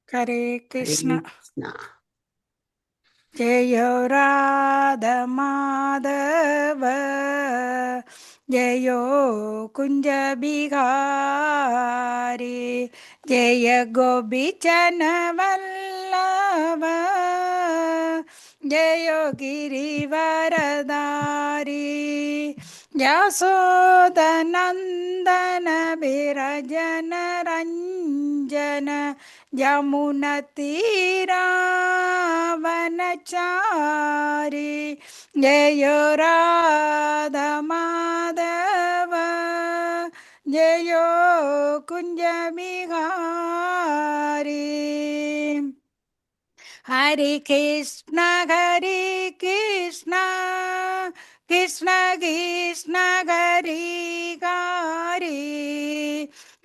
ஹரே ஹரே கிருஷ்ணா. கிருஷ்ணா. ஜெயோ ராத மாதவ ஜெயோ குஞ்ச பிகாரி ஜெய கோபிச்சன வல்லவ ஜெயோ கிரிவரதாரி யசோதநந்தன விரஜன ரஞ்சன यमुनतीरावनचारी जयो राधा माधव जयो कुञ्जबिहारी हरे Krishna Krishna Krishna Hare Hare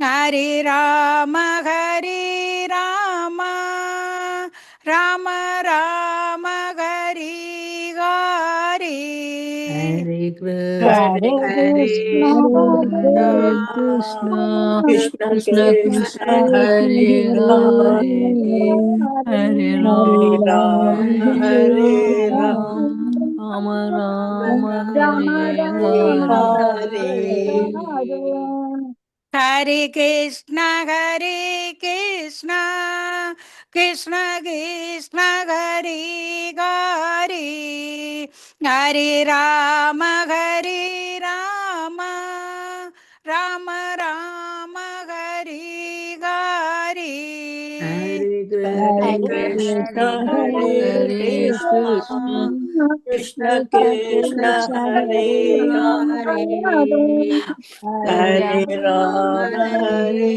Hare Ram Ram Ram Hare Hare Hare Hare Krishna Hare Krishna, Krishna Hare Krishna, Krishna Krishna Krishna Krishna, Hare Hare Hare Hare, Hare Hare Rama, Rama Hare Hare Rama, Rama Rama Rama Rama, Rama Hare Hare Hare. Hare हरे Krishna Krishna Krishna Hare Hare Hare Ram Ram Ram Hare Hare Hare Hare Krishna Krishna, Hare Hare Krishna Krishna, Krishna Krishna Krishna Krishna, Hare Hare Hare Hare, Hare Hare Rama, Rama Hare Hare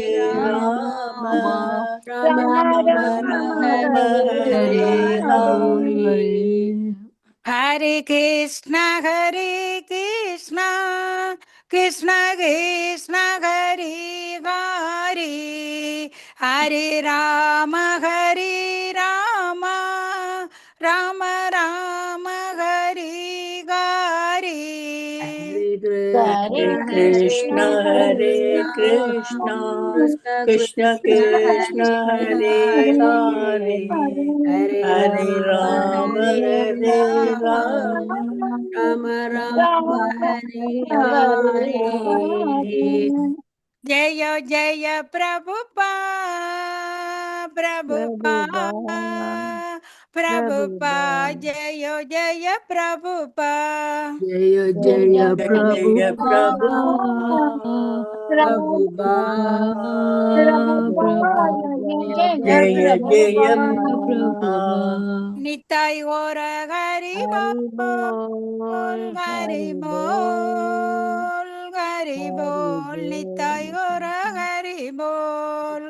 Rama Rama, Rama Rama Rama Rama, Hare Hare Hare Hare. हरे Krishna Krishna Krishna Hare Hare Hare Ram Ram Ram Hare Hare Hare Hare Krishna Krishna, Hare Hare Krishna Krishna, Krishna Krishna Hare Hare Hare Rama Hare Rama Rama Rama Rama, Hare Hare Hare. जय जय Prabhupada, Prabhupada Prabhupada, जय जय Prabhupada Jaya Jaya Jaya ஜெய பிரபு Prabhupada, Prabhupada, Prabhupada, Jaya Jaya Prabhupada. Nitai और Hari Hari बोल Bol, Hari Hari Bol, बोल Hari Hari बोल Nitai Bol. और हरि बोल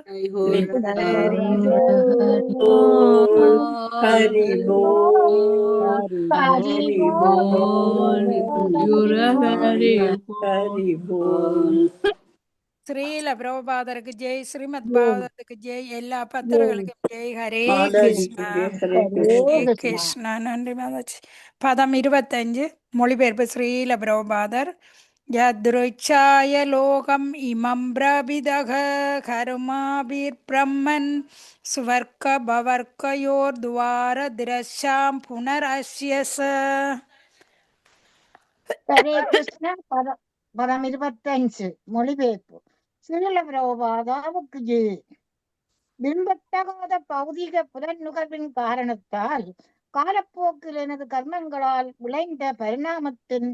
நித்தாய் Hari போல் Bol, ஹரி போல் Hari ஹரி Bol, போல் Yura Hari ஹரி Bol. போல். ஸ்ரீல பிரபுபாதருக்கு ஜெய் ஸ்ரீமத் Jai, பாகவதற்கு ஜெய் எல்லா Jai, பக்தர்களுக்கும் ஜெய் ஹரே மாதாஜி கிருஷ்ணா ஹரே Hare கிருஷ்ணா. ஹரே Krishna. கிருஷ்ணா நன்றி மாதாஜி. பதம் 25 மொழிபெயர்ப்பு ஸ்ரீல பிரபுபாதர் யத்ருச்சாய லோகம் இமம் பிரபிதக கருமாபிர் பிரம்மன் சுவர்க்க பவர்க்கயோர் துவார திரஷாம் புனரஸ்யச. ஹரே கிருஷ்ண பதம் 25 மொழிபெயர்ப்பு சிறில பிரபுபாதாவுக்கு விரும்பத்தகாத பௌதிக புலன்நுகர்வின் காரணத்தால் காலப்போக்கில் எனது கர்மங்களால் விளைந்த பரிணாமத்தின்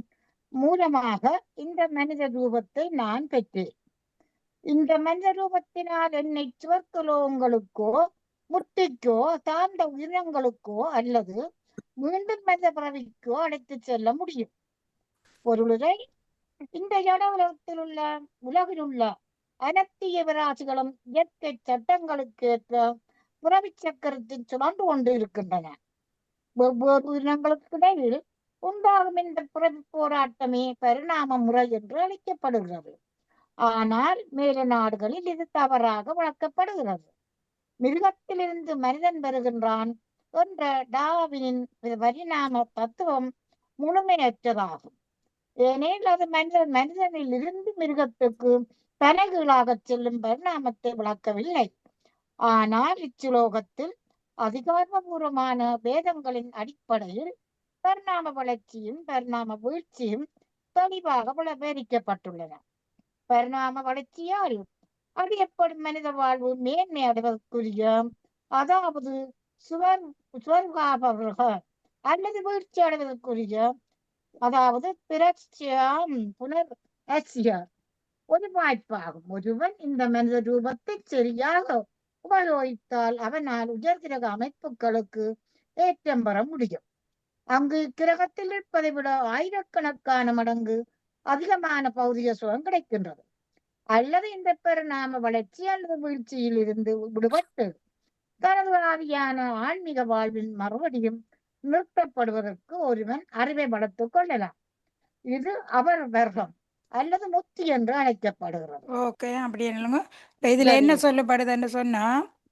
மூலமாக இந்த மனித ரூபத்தை நான் பெற்றேன். இந்த மனித ரூபத்தினால் என்னை சுவர்க்கலோகங்களுக்கோ முக்திக்கோ சார்ந்த உயிரினங்களுக்கோ அல்லது மீண்டும் மனித பிறவிக்கோ அழைத்துச் செல்ல முடியும். பொருளுரை: இந்த ஜட உலகில் உள்ள அனைத்து ஜீவராசிகளும் இயற்கை சட்டங்களுக்கு ஏற்ற புறவி சக்கரத்தில் சுழன்று கொண்டு இருக்கின்றன. வெவ்வேறு உயிரினங்களுக்கு இடையில் உண்டாகும் இந்த புறவி போராட்டமே பரிணாம முறை என்று அழைக்கப்படுகிறது. ஆனால் மேல நாடுகளில் இது தவறாக வளர்க்கப்படுகிறது. மிருகத்திலிருந்து மனிதன் வருகின்றான் என்ற டார்வினின் பரிணாம தத்துவம் முழுமையற்றதாகும். ஏனெனில் அது மனிதனில் இருந்து மிருகத்துக்கு தலைகீழாக செல்லும் பரிணாமத்தை விளக்கவில்லை. ஆனால் இச்சுலோகத்தில் அதிகாரபூர்வமான வேதங்களின் அடிப்படையில் பரிணாம வளர்ச்சியும் பரிணாம வீழ்ச்சியும் தெளிவாக விவரிக்கப்பட்டுள்ளன. பரிணாம வளர்ச்சியால் அறியப்படும் மனித வாழ்வு மேன்மை அடைவதற்குரிய, அதாவது சுவர்காபவர்கள் அல்லது வீழ்ச்சி அடைவதற்குரிய, அதாவது புனர் ஒரு வாய்ப்பாகும். ஒருவன் இந்த மனித ரூபத்தை சரியாக உபயோகித்தால் அவனால் உயர்கிரக அமைப்புகளுக்கு ஏற்றம் பெற முடியும். அங்கு கிரகத்தில் இருப்பதை விட ஆயிரக்கணக்கான மடங்கு அதிகமான பௌதிக சுகம் கிடைக்கின்றது. அல்லது இந்த பரிணாம வளர்ச்சி அல்லது வீழ்ச்சியில் இருந்து விடுபட்டு தனது ஆவியான ஆன்மீக வாழ்வின் மறுபடியும் நிறுத்தப்படுவதற்கு ஒருவன் அறிவை வளர்த்துக் கொள்ளலாம். இது அவர் வர்க்கம் அல்லது முக்தி என்று அழைக்கப்படுகிறது. ஓகே, அப்படி இல்லைங்க. இதுல என்ன சொல்லப்படுதுன்னு சொன்னா,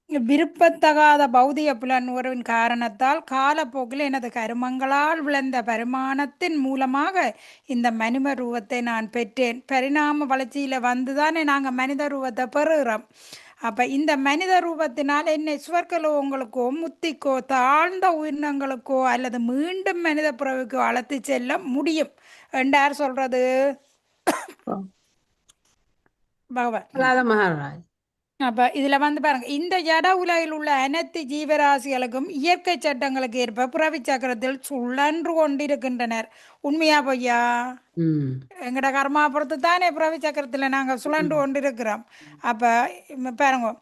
விருப்பத்தகாத பௌதிக புலனுணர்வின் காரணத்தால் காலப்போக்கில் எனது கருமங்களால் விளைந்த பரிமாணத்தின் மூலமாக இந்த மனித ரூபத்தை நான் பெற்றேன். பரிணாம வளர்ச்சியில வந்துதானே நாங்கள் மனித ரூபத்தை பெறுகிறோம். அப்ப இந்த மனித ரூபத்தினால் என்னை சுவர்க்கலோகங்களுக்கோ முத்திக்கோ தாழ்ந்த உயிரினங்களுக்கோ அல்லது மீண்டும் மனித பிறவிக்கோ அழைத்து செல்ல முடியும் என்றார் சொல்றது? பகவான். மகாராஜ். அப்ப இதுல வந்து பாருங்க, இந்த ஜட உலகில் உள்ள அனைத்து ஜீவராசிகளுக்கும் இயற்கை சட்டங்களுக்கு ஏற்ப பிறவி சக்கரத்தில் சுழன்று கொண்டிருக்கின்றனர். உண்மையா பொய்யா? எங்கட கர்மா பொறுத்து தானே பிறவி சக்கரத்துல நாங்க சுழன்று கொண்டிருக்கிறோம். அப்ப பாருங்க,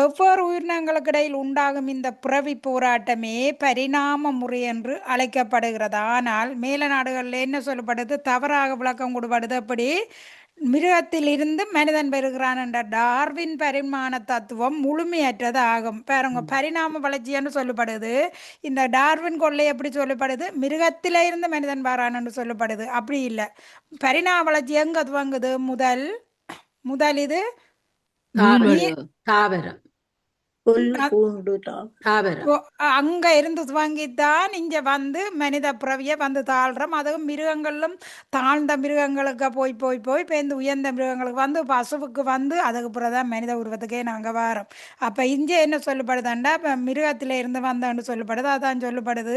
வெவ்வேறு உயிரினங்களுக்கு இடையில் உண்டாகும் இந்த பிறவி போராட்டமே பரிணாம முறை என்று அழைக்கப்படுகிறது. ஆனால் மேல நாடுகள்ல என்ன சொல்லப்படுது, தவறாக விளக்கம் கொடுப்படுது. அப்படி மிருகத்தில் இருந்து மனிதன் பெறுகிறான் என்ற டார்வின் பரிமாண தத்துவம் முழுமையற்றது ஆகும். பாருங்க, பரிணாம வளர்ச்சின்னு சொல்லப்படுது. இந்த டார்வின் கொள்ளை எப்படி சொல்லப்படுது, மிருகத்தில இருந்து மனிதன் வரான்னு சொல்லப்படுது. அப்படி இல்லை. பரிணாம வளர்ச்சி எங்க துவங்குது? முதல் இது தாவரம். அங்க இருந்து துவங்கித்தான் இங்க வந்து மனித பிறவிய வந்து தாழ்றோம். அதுவும் மிருகங்களும் தாழ்ந்த மிருகங்களுக்கு போய் போய் போய் பேருந்து உயர்ந்த மிருகங்களுக்கு வந்து பசுவுக்கு வந்து அதுக்கு பிறகுதான் மனித உருவத்துக்கே நாங்க வரோம். அப்ப இங்க என்ன சொல்லப்படுதுண்டா, இப்ப மிருகத்தில இருந்து வந்தோன்னு சொல்லப்படுது. அதான் சொல்லப்படுது.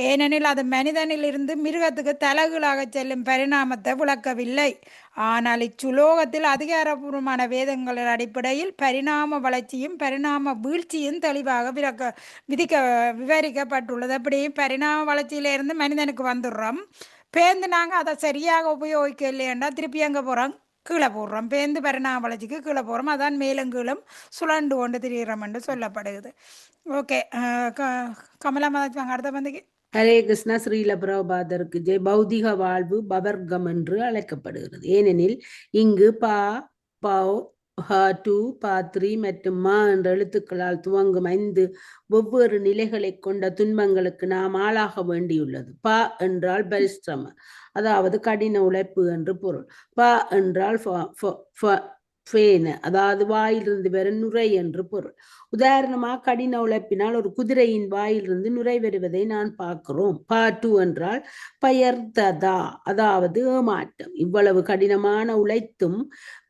ஏனெனில் அது மனிதனில் இருந்து மிருகத்துக்கு தலைகீழாக செல்லும் பரிணாமத்தை விளக்கவில்லை. ஆனால் இச்சுலோகத்தில் அதிகாரபூர்வமான வேதங்களின் அடிப்படையில் பரிணாம வளர்ச்சியும் பரிணாம வீழ்ச்சியும் தெளிவாக விவரிக்கப்பட்டுள்ளது. அப்படி பரிணாம வளர்ச்சியிலிருந்து மனிதனுக்கு வந்துடுறோம். பேருந்து நாங்கள் அதை சரியாக உபயோகிக்க இல்லையண்டா திருப்பி எங்கே போகிறோம்? கீழே போடுறோம். பேருந்து பரிணாம வளர்ச்சிக்கு கீழே போகிறோம். அதான் மேலும் கீழும் சுழண்டு கொண்டு திரிகிறோம் என்று சொல்லப்படுகிறது. ஓகே, கமலா மதாஜ் அடுத்த பந்திக்கு. ஹரே கிருஷ்ணா. ஸ்ரீல பிரபாதருக்கு ஜெய். பௌதிக வாழ்வு பவர்க்கம் என்று அழைக்கப்படுகிறது. ஏனெனில் இங்கு பா, பௌ, ஹ, டு, பாத்ரி மற்றும் மா என்ற எழுத்துக்களால் துவங்கும் 5 வெவ்வேறு நிலைகளை கொண்ட துன்பங்களுக்கு நாம் ஆளாக வேண்டியுள்ளது. பா என்றால் பரிசிரம, அதாவது கடின உழைப்பு என்று பொருள். ப என்றால் அதாவது வாயிலிருந்து வர நுரை என்று பொருள். உதாரணமாக கடின உழைப்பினால் ஒரு குதிரையின் வாயிலிருந்து நுரை வருவதை நான் பார்க்கிறோம். பாட்டு என்றால் பயர்ததா, அதாவது ஏமாற்றம். இவ்வளவு கடினமான உழைத்தும்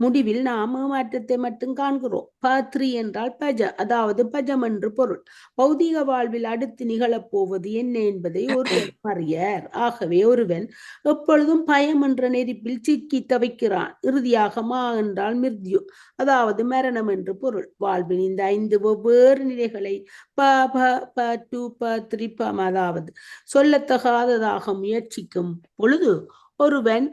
முடிவில் நாம் ஏமாற்றத்தை மட்டும் காண்கிறோம். பாத்ரி என்றால் பஜ, அதாவது பஜம் என்று பொருள். பௌதிக வாழ்வில் அடுத்து நிகழப்போவது என்ன என்பதை ஒருவன் அறியார். ஆகவே ஒருவன் எப்பொழுதும் பயம் என்ற நெருப்பில் சிக்கி தவிக்கிறான். இறுதியாக மா என்றால் மிருத்யு, அதாவது மரணம் என்று பொருள். வாழ்வின் இந்த 5 வெவ்வேறு நிலைகளை அதாவது சொல்லத்தகாததாக முயற்சிக்கும் பொழுது ஒருவன்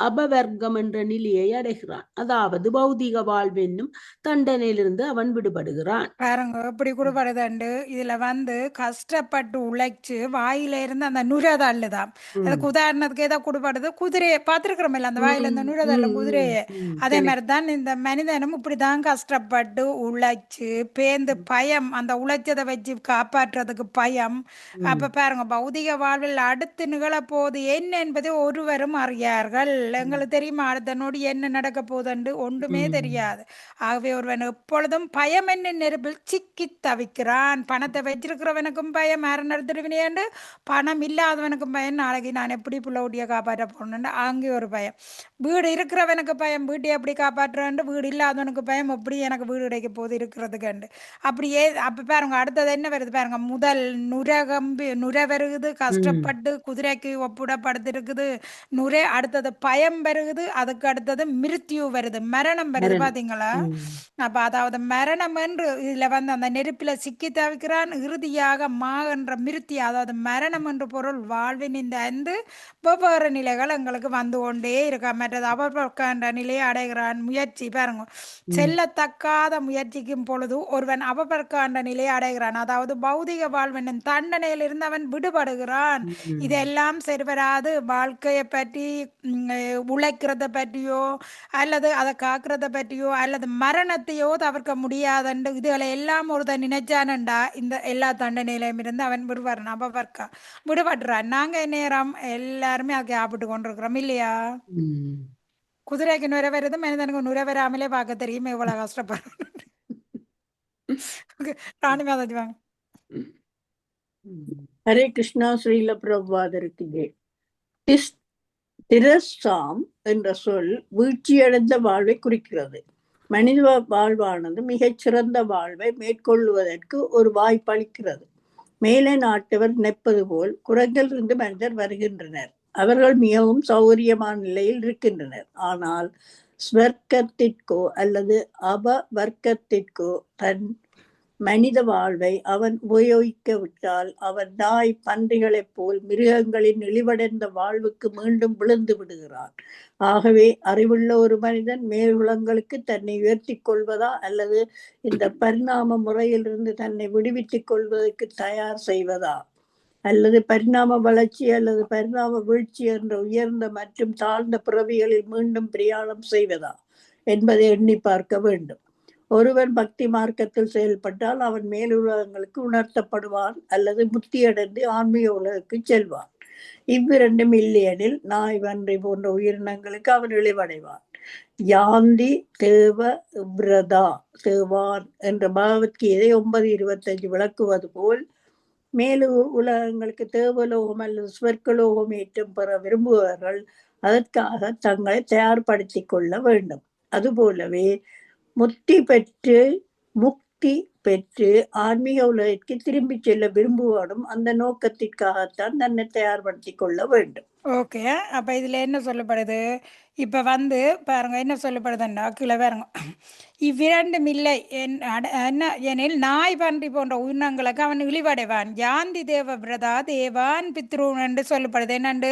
அபவர்க்கம் என்ற நிலையை அடைகிறான். அதாவது பௌதிக வாழ்வென்னும் தண்டனையிலிருந்து அவன் விடுபடுகிறான். பாருங்க இப்படி கொடுப்படுதுண்டு. இதுல வந்து கஷ்டப்பட்டு உழைச்சு வாயில இருந்து அந்த நுரதள்ளுதான். அதுக்கு உதாரணத்துக்கு ஏதோ கொடுப்படுது, குதிரையை பார்த்துருக்கிறோம் இல்ல, அந்த வாயில இந்த நுரதள்ளும் குதிரையை. அதே மாதிரிதான் இந்த மனிதனும் இப்படிதான் கஷ்டப்பட்டு உழைச்சு பேந்து பயம், அந்த உழைச்சதை வச்சு காப்பாற்றுறதுக்கு பயம். அப்ப பாருங்க, பௌதிக வாழ்வில் அடுத்து நிகழப்போது என்ன என்பதை ஒருவரும் அறியார்கள். எங்களுக்கு தெரியுமா அடுத்த நொடி என்ன நடக்க போகுதுன்னு? ஒன்றுமே தெரியாது. ஆகவே ஒருவன் எப்பொழுதும் பயம் என்ன நெருப்பில் சிக்கி தவிக்கிறான். பணத்தை வச்சிருக்கிறவனுக்கும் பயம், மரம் நடத்திருவினேண்டு. பணம் இல்லாதவனுக்கும் பயம், நாளைக்கு நான் எப்படி புள்ள ஊட்டிய காப்பாற்ற போகணுன்னு அங்கே ஒரு பயம். வீடு இருக்கிறவனுக்கு பயம் வீட்டை எப்படி காப்பாற்றுறேன், வீடு இல்லாதவனுக்கு பயம் எப்படி எனக்கு வீடு கிடைக்க போது இருக்கிறதுக்கு. அப்படியே அப்ப பாருங்க அடுத்தது என்ன வருது பாருங்க, முதல் நுரை வருகுது, கஷ்டப்பட்டு குதிரைக்கு ஒப்பிடப்படுத்திருக்குது நுரை. அடுத்தது பயம் வருகுது, அதுக்கு அடுத்தது மிருத்யு வருது, மரணம் வருது பாத்தீங்களா. அப்ப அதாவது மரணம் என்று இதுல அந்த நெருப்பில சிக்கி தவிக்கிறான். இறுதியாக என்ற மிருத்தி, அதாவது மரணம் என்று பொருள். வாழ்வின் இந்த ஐந்து வெவ்வேறு நிலைகள் எங்களுக்கு வந்து கொண்டே இருக்க. மற்றது அபபர்க்காண்ட நிலையை அடைகிறான் முயற்சி பாருங்க, செல்லத்தக்காத முயற்சிக்கும் பொழுது ஒருவன் அபபர்க்காண்ட நிலையை அடைகிறான். அதாவது பௌதிக வாழ்வின் தண்டனையிலிருந்து அவன் விடுபடுகிறான். இதெல்லாம் சரிவராது. வாழ்க்கையை பற்றி உழைக்கிறத பற்றியோ அல்லது அதை காக்கிறத பற்றியோ அல்லது மரணத்தையோ தவிர்க்க முடியாதண்டு இதுகளை எல்லாம் ஒருத்தன் நினைச்சானண்டா இந்த எல்லா தண்டனையிலும் இருந்து அவன் விடுவாரான், அபவர்க்கா விடுபடுறான். நாங்க நேரம் எல்லாருமே அதை சாப்பிட்டு கொண்டிருக்கிறோம் இல்லையா. குதிரைக்கு நுரை வருது, மனிதனுக்கு நுரை வராமலே பார்க்க தெரியும் எவ்வளவு கஷ்டப்படுறோம். ராணி மாதாஜி வாங்க. ஹரே கிருஷ்ணா. ஸ்ரீல பிரபாதருக்கு ஜெய். திரஸ்தாம் என்ற சொல் வீழ்ச்சியடைந்த வாழ்வை குறிக்கிறது. மனித வாழ்வானது மிகச் சிறந்த வாழ்வை மேற்கொள்வதற்கு ஒரு வாய்ப்பளிக்கிறது. மேலே நாட்டவர் நினைப்பது போல் குரங்கிலிருந்து மனிதர் வருகின்றனர். அவர்கள் மிகவும் சௌகரியமான நிலையில் இருக்கின்றனர். ஆனால் ஸ்வர்க்கத்திற்கோ அல்லது அபவர்க்கத்திற்கோ தன் மனித வாழ்வை அவன் உபயோகிக்கவிட்டால் அவன் நாய் பன்றிகளைப் போல் மிருகங்களின் இழிவடைந்த வாழ்வுக்கு மீண்டும் விழுந்து விடுகிறான். ஆகவே அறிவுள்ள ஒரு மனிதன் மேலுலங்களுக்கு தன்னை உயர்த்தி கொள்வதா அல்லது இந்த பரிணாம முறையிலிருந்து தன்னை விடுவித்துக் கொள்வதற்கு தயார் செய்வதா, அல்லது பரிணாம வளர்ச்சி அல்லது பரிணாம வீழ்ச்சி என்ற உயர்ந்த மற்றும் தாழ்ந்த பிறவிகளில் மீண்டும் பிரயாணம் செய்வதா என்பதை எண்ணி பார்க்க வேண்டும். ஒருவன் பக்தி மார்க்கத்தில் செயல்பட்டால் அவன் மேலுலகங்களுக்கு உணர்த்தப்படுவான் அல்லது முத்தியடைந்து ஆன்மீக உலகுக்கு செல்வான். இவ்விரண்டும் இல்லையெனில் நாய் பன்றி போன்ற உயிரினங்களுக்கு அவன் இழிவடைவான். யாந்தி தேவ விரதா தேவான் என்ற பகவத்கீதை 9:25 விளக்குவது போல் மேலு உலகங்களுக்கு தேவலோகம் அல்லது ஸ்வர்க்கலோகம் ஏற்றம் பெற விரும்புபவர்கள் அதற்காக தங்களை தயார்படுத்திக் கொள்ள வேண்டும். அதுபோலவே முக்தி பெற்று ஆன்மீக உலகிற்கு திரும்பி செல்ல விரும்புவோடும் அந்த நோக்கத்திற்காகத்தான் தன்னை தயார்படுத்திக் கொள்ள வேண்டும். ஓகே, அப்ப இதுல என்ன சொல்லப்படுது? இப்ப பாருங்க என்ன சொல்லப்படுதுண்டா கீழே பாருங்க, இவ்விரண்டும் இல்லை என்ன எனில் நாய் பன்றி போன்ற உயிரினங்களுக்கு அவன் இழிவடைவான். யாந்தி தேவ பிரதா தேவான் பித்ருன் என்று சொல்லப்படுது. என்னண்டு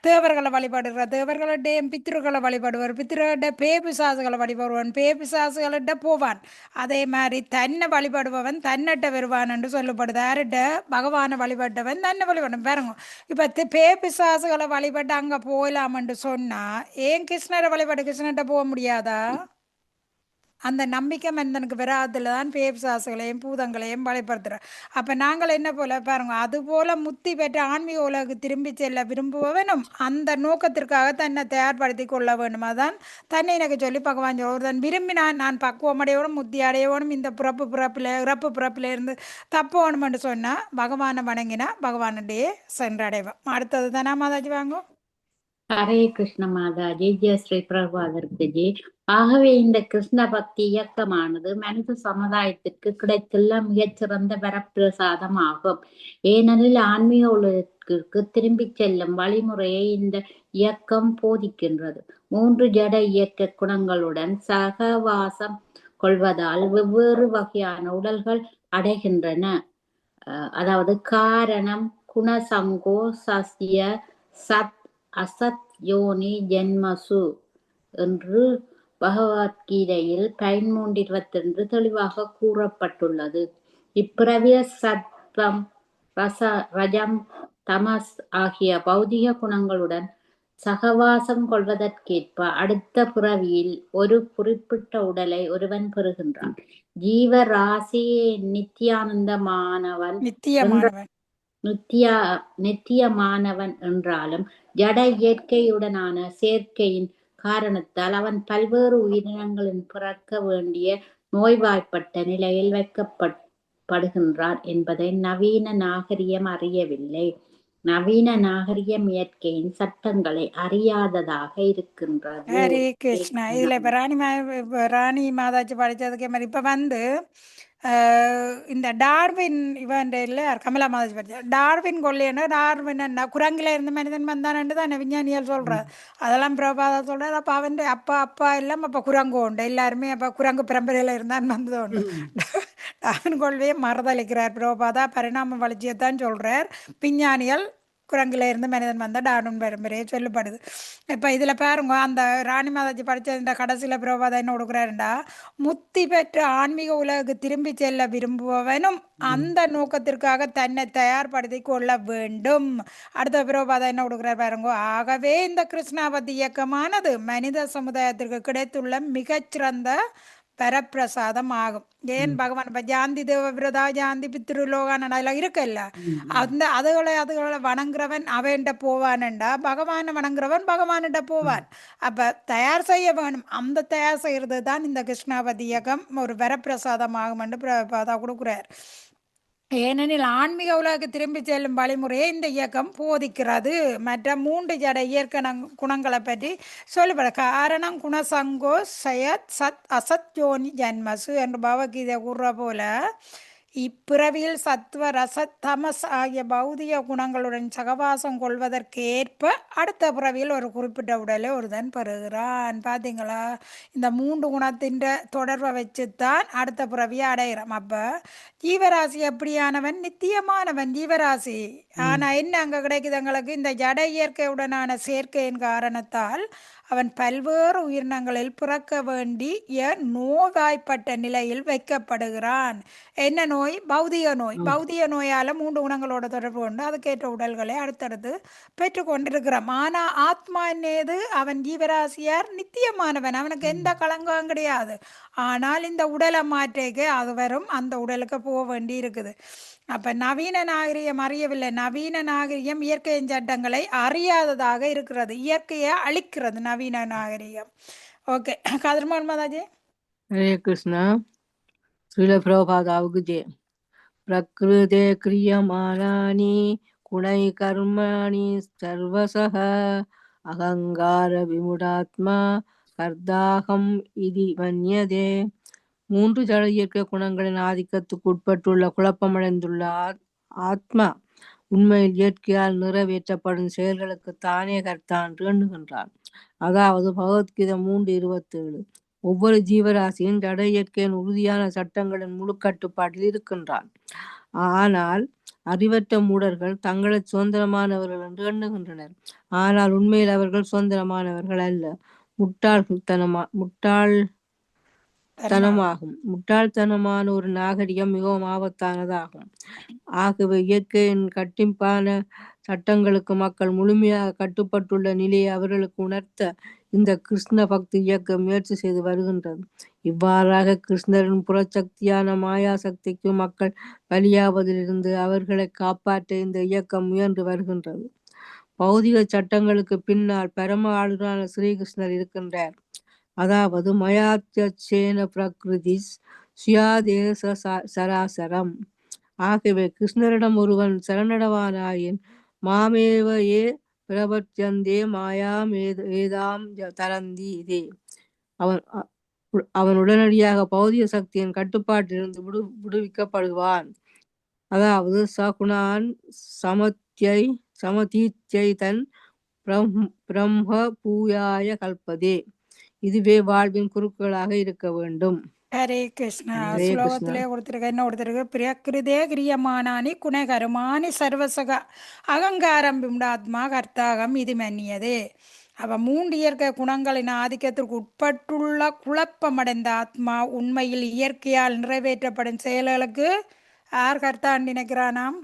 தேவர்களை வழிபடுகிற தேவர்களிட பித்ருக்களை வழிபடுவார், பித்ருகிட்ட பேபிசாசுகளை வழிபடுவான், பேபிசாசுகளிட்ட போவான். அதே மாதிரி தன்னை வழிபடுபவன் தன்னிட்ட வருவான் என்று சொல்லப்படுது. யார்கிட்ட? பகவானை வழிபட்டவன் தன்னை வழிபடும். பாருங்க, இப்ப பேபிசாசுகளை வழிபட்டு அங்க போகலாம்னு சொன்னா ஏன் கிருஷ்ணரை வழிபட்டு கிருஷ்ணர்கிட்ட போக முடியாதா? அந்த நம்பிக்கை மனிதனுக்கு வராதுல தான் பேபிசாசுகளையும் பூதங்களையும் வழிபடுத்துறோம். அப்ப நாங்கள் என்ன போல பாருங்க, அது போல முத்தி பெற்ற ஆன்மீக உலகு திரும்பி செல்ல விரும்புவனும் அந்த நோக்கத்திற்காக தன்னை தயார்படுத்தி கொள்ள வேண்டும். அதான் தன்னை எனக்கு சொல்லி பகவான் ஒருத்தன் விரும்பினான் நான் பக்குவமடையோடும் முத்தி அடையோடும் இந்த இறப்பு பிறப்பில இருந்து தப்போணும்னு சொன்னா பகவானை வணங்கினா பகவானுடைய சென்றடைவோம். அடுத்தது தானே மாதாஜி வாங்க. ஹரே கிருஷ்ண மாதாஜி. ஜெய் ஸ்ரீ பிரபாதருக்கு ஜி. ஆகவே இந்த கிருஷ்ண பக்தி இயக்கமானது மனித சமுதாயத்திற்கு கிடைத்துள்ள மிகச்சிறந்த வரப்பிரசாதம் ஆகும். ஏனெனில் ஆன்மீக உலகிற்கு திரும்பி செல்லும் வழிமுறையை இந்த இயக்கம் போதிக்கின்றது. 3 ஜட இயக்க குணங்களுடன் சகவாசம் கொள்வதால் வெவ்வேறு வகையான உடல்கள் அடைகின்றன. அதாவது காரணம் குணசங்கோ சஸ்ய சத் அசத் யோனி ஜென்மசு என்று பகவத்கீதையில் 13:22 தெளிவாக கூறப்பட்டுள்ளது. இப்பிறவிய சத்வம் ரஜம் தமஸ் ஆகிய பௌதிக குணங்களுடன் சகவாசம் கொள்வதற்கேற்ப அடுத்த பிறவியில் ஒரு குறிப்பிட்ட உடலை ஒருவன் பெறுகின்றான். ஜீவராசி நித்தியமானவன் என்றாலும் ஜட இயற்கையுடனான சேர்க்கையின் காரணத்தால் அவன் பல்வேறு உயிரினங்களின் பிறக்க வேண்டிய நோய்வாய்ப்பட்ட நிலையில் வைக்கப்படுகின்றான் என்பதை நவீன நாகரிகம் அறியவில்லை. நவீன நாகரிகம் இயற்கையின் சட்டங்களை அறியாததாக இருக்கின்றது. ஹரே கிருஷ்ணா. இதுல இப்ப ராணி மாதாச்சி படிச்சதுக்கே மாதிரி இப்ப இந்த டார்வின் இவன் இல்ல கமலா மாதாஜி படிச்ச டார்வின் கொள்ளையனா டார்வின் என்ன குரங்குல இருந்து மனிதன் வந்தானு தான் விஞ்ஞானிகள் சொல்ற. அதெல்லாம் பிரபாதா சொல்ற. அப்ப அவன் அப்பா எல்லாம் அப்ப குரங்கு உண்டு, எல்லாருமே அப்ப குரங்கு பரம்பரையில இருந்தான் வந்தது உண்டு. டார்வின் கொள்கையை மறுதளிக்கிறார் பிரபாதா. பரிணாம வளர்ச்சியைத்தான் சொல்றார். விஞ்ஞானிகள் குரங்குல இருந்து மனிதன் வந்த டார்வின் பரம்பரையை சொல்லப்படுது. இப்ப இதுல பாருங்க, அந்த ராணி மாதாஜி படிச்ச இந்த கடைசியில பிரபாதா என்ன கொடுக்குறாருண்டா, முத்தி பெற்ற ஆன்மீக உலகுக்கு திரும்பி செல்ல விரும்புபவனும் அந்த நோக்கத்திற்காக தன்னை தயார்படுத்தி கொள்ள வேண்டும். அடுத்த பிரபாதா என்ன கொடுக்குறாரு பாருங்க. ஆகவே இந்த கிருஷ்ணாபதி இயக்கமானது மனித சமுதாயத்திற்கு கிடைத்துள்ள மிகச்சிறந்த வரப்பிரசாதம் ஆகும். ஏன் பகவான் இப்ப ஜாந்தி தேவவிரதா ஜாந்தி பித்ருலோகான அதெல்லாம் இருக்குல்ல, அந்த அதுகளை வணங்குறவன் அவன்கிட்ட போவான்டா, பகவானை வணங்குறவன் பகவான்கிட்ட போவான். அப்ப தயார் செய்ய வேணும். அந்த தயார் செய்யறது தான் இந்த கிருஷ்ணாபதி இயக்கம் ஒரு வரப்பிரசாதம் ஆகும் என்று பிரபாதா கொடுக்குறார். ஏனெனில் ஆன்மீக உலகுக்கு திரும்பி செல்லும் வழிமுறையை இந்த இயக்கம் போதிக்கிறது. மற்ற 3 ஜட இயற்கை குணங்களை பற்றி சொல்லப்பட காரணம் குணசங்கோ சயத் சத் அசத் யோனி ஜன்மசு என்று பகவத்கீதை கூறுற போல, இப்பிறவியில் சத்வ ரசத் தமஸ் ஆகிய பௌதிக குணங்களுடன் சகவாசம் கொள்வதற்கு ஏற்ப அடுத்த பிறவியில் ஒரு குறிப்பிட்ட உடலை ஒருதன் பெறுகிறான். பார்த்தீங்களா, இந்த 3 குணத்தின் தொடர்பை வச்சுத்தான் அடுத்த பிறவியை அடைகிறோம். அப்ப ஜீவராசி எப்படியானவன்? நித்தியமானவன் ஜீவராசி. ஆனா என்ன அங்க கிடைக்குது எங்களுக்கு? இந்த ஜட இயற்கையுடனான சேர்க்கையின் காரணத்தால் அவன் பல்வேறு உயிரினங்களில் பிறக்க வேண்டிய நோய்வாய்ப்பட்ட நிலையில் வைக்கப்படுகிறான். என்ன நோய்? பௌதிக நோய். பௌதிக நோயால 3 குணங்களோட தொடர்பு கொண்டு அதுக்கேற்ற உடல்களை அடுத்தடுத்து பெற்று கொண்டிருக்கிறான். ஆனா ஆத்மா என்னது? அவன் ஜீவராசியார் நித்தியமானவன், அவனுக்கு எந்த களங்கம் கிடையாது. ஆனால் இந்த உடலை மாற்றேக்கு அது வரும், அந்த உடலுக்கு போக வேண்டி இருக்குது. அப்ப நவீன நாகரிகம் அறியவில்லை. நவீன நாகரிகம் இயற்கையின் சட்டங்களை அறியாததாக இருக்கிறது. இயற்கையை அழிக்கிறது நவீன நாகரிகம். ஓகே, கதிர்மோகன் மாதாஜி. ஹரே கிருஷ்ணா. ஸ்ரீல பிரபாதாவுக்கு ஜெயம். பிரகிருதே கிரியமானானி குணை கர்மாணி சர்வசஹ அகங்கார விமுடாத்மா கர்தாகம் இதி மன்யதே. 3 ஜட இயற்கை குணங்களின் ஆதிக்கத்துக்கு உட்பட்டுள்ள குழப்பமடைந்துள்ள ஆத்மா உண்மையில் இயற்கையால் நிறைவேற்றப்படும் செயல்களுக்கு தானே கர்த்தான் எண்ணுகின்றான். அதாவது பகவத்கீதை 3:27. ஒவ்வொரு ஜீவராசியும் ஜட இயற்கையின் உறுதியான சட்டங்களின் முழு கட்டுப்பாட்டில் இருக்கின்றான். ஆனால் அறிவற்ற மூடர்கள் தங்களை சுதந்திரமானவர்கள் என்று எண்ணுகின்றனர். ஆனால் உண்மையில் அவர்கள் சுதந்திரமானவர்கள் அல்ல, முட்டாள்தனமான ஒரு நாகரிகம் மிகவும் ஆபத்தானதாகும். ஆகவே இயற்கையின் கட்டிப்பான சட்டங்களுக்கு மக்கள் முழுமையாக கட்டுப்பட்டுள்ள நிலையை அவர்களுக்கு உணர்த்த இந்த கிருஷ்ண பக்தி இயக்கம் முயற்சி செய்து வருகின்றது. இவ்வாறாக கிருஷ்ணரின் புறச்சக்தியான மாயா சக்திக்கு மக்கள் பலியாவதிலிருந்து அவர்களை காப்பாற்ற இந்த இயக்கம் முயன்று வருகின்றது. பௌதிக சட்டங்களுக்கு பின்னால் பரம ஆளுநரான ஸ்ரீகிருஷ்ணர் இருக்கின்றார். அதாவது மயாத்யசேன பிரகிருதி சுயாதேச சராசரம். ஆகவே கிருஷ்ணரிடம் ஒருவன் சரணடைவானாயின் மாமேவ ஏ பிரபத்யந்தே மாயாம் ஏதாம் தரந்தி இதே, அவன் உடனடியாக பௌதிக சக்தியின் கட்டுப்பாட்டிலிருந்து விடுவிக்கப்படுவான். அதாவது சகுணான் சமதீத்யை தன் பிரம்ம பூயாய கல்பதே. இதுவே வாழ்வின் குறுக்குகளாக இருக்க வேண்டும். ஹரே கிருஷ்ணா. ஸ்லோகத்திலே கொடுத்திருக்க என்ன கொடுத்திருக்கு? பிரகிருதே கிரியமானானி குணகருமானி சர்வசக அகங்காரம் விம்டாத்மா கர்த்தாகம் இது மன்னியதே. அவ 3 இயற்கை குணங்களின் ஆதிக்கத்திற்கு உட்பட்டுள்ள குழப்பமடைந்த ஆத்மா உண்மையில் இயற்கையால் நிறைவேற்றப்படும் செயல்களுக்கு யார் கர்த்தான் நினைக்கிறானாம்?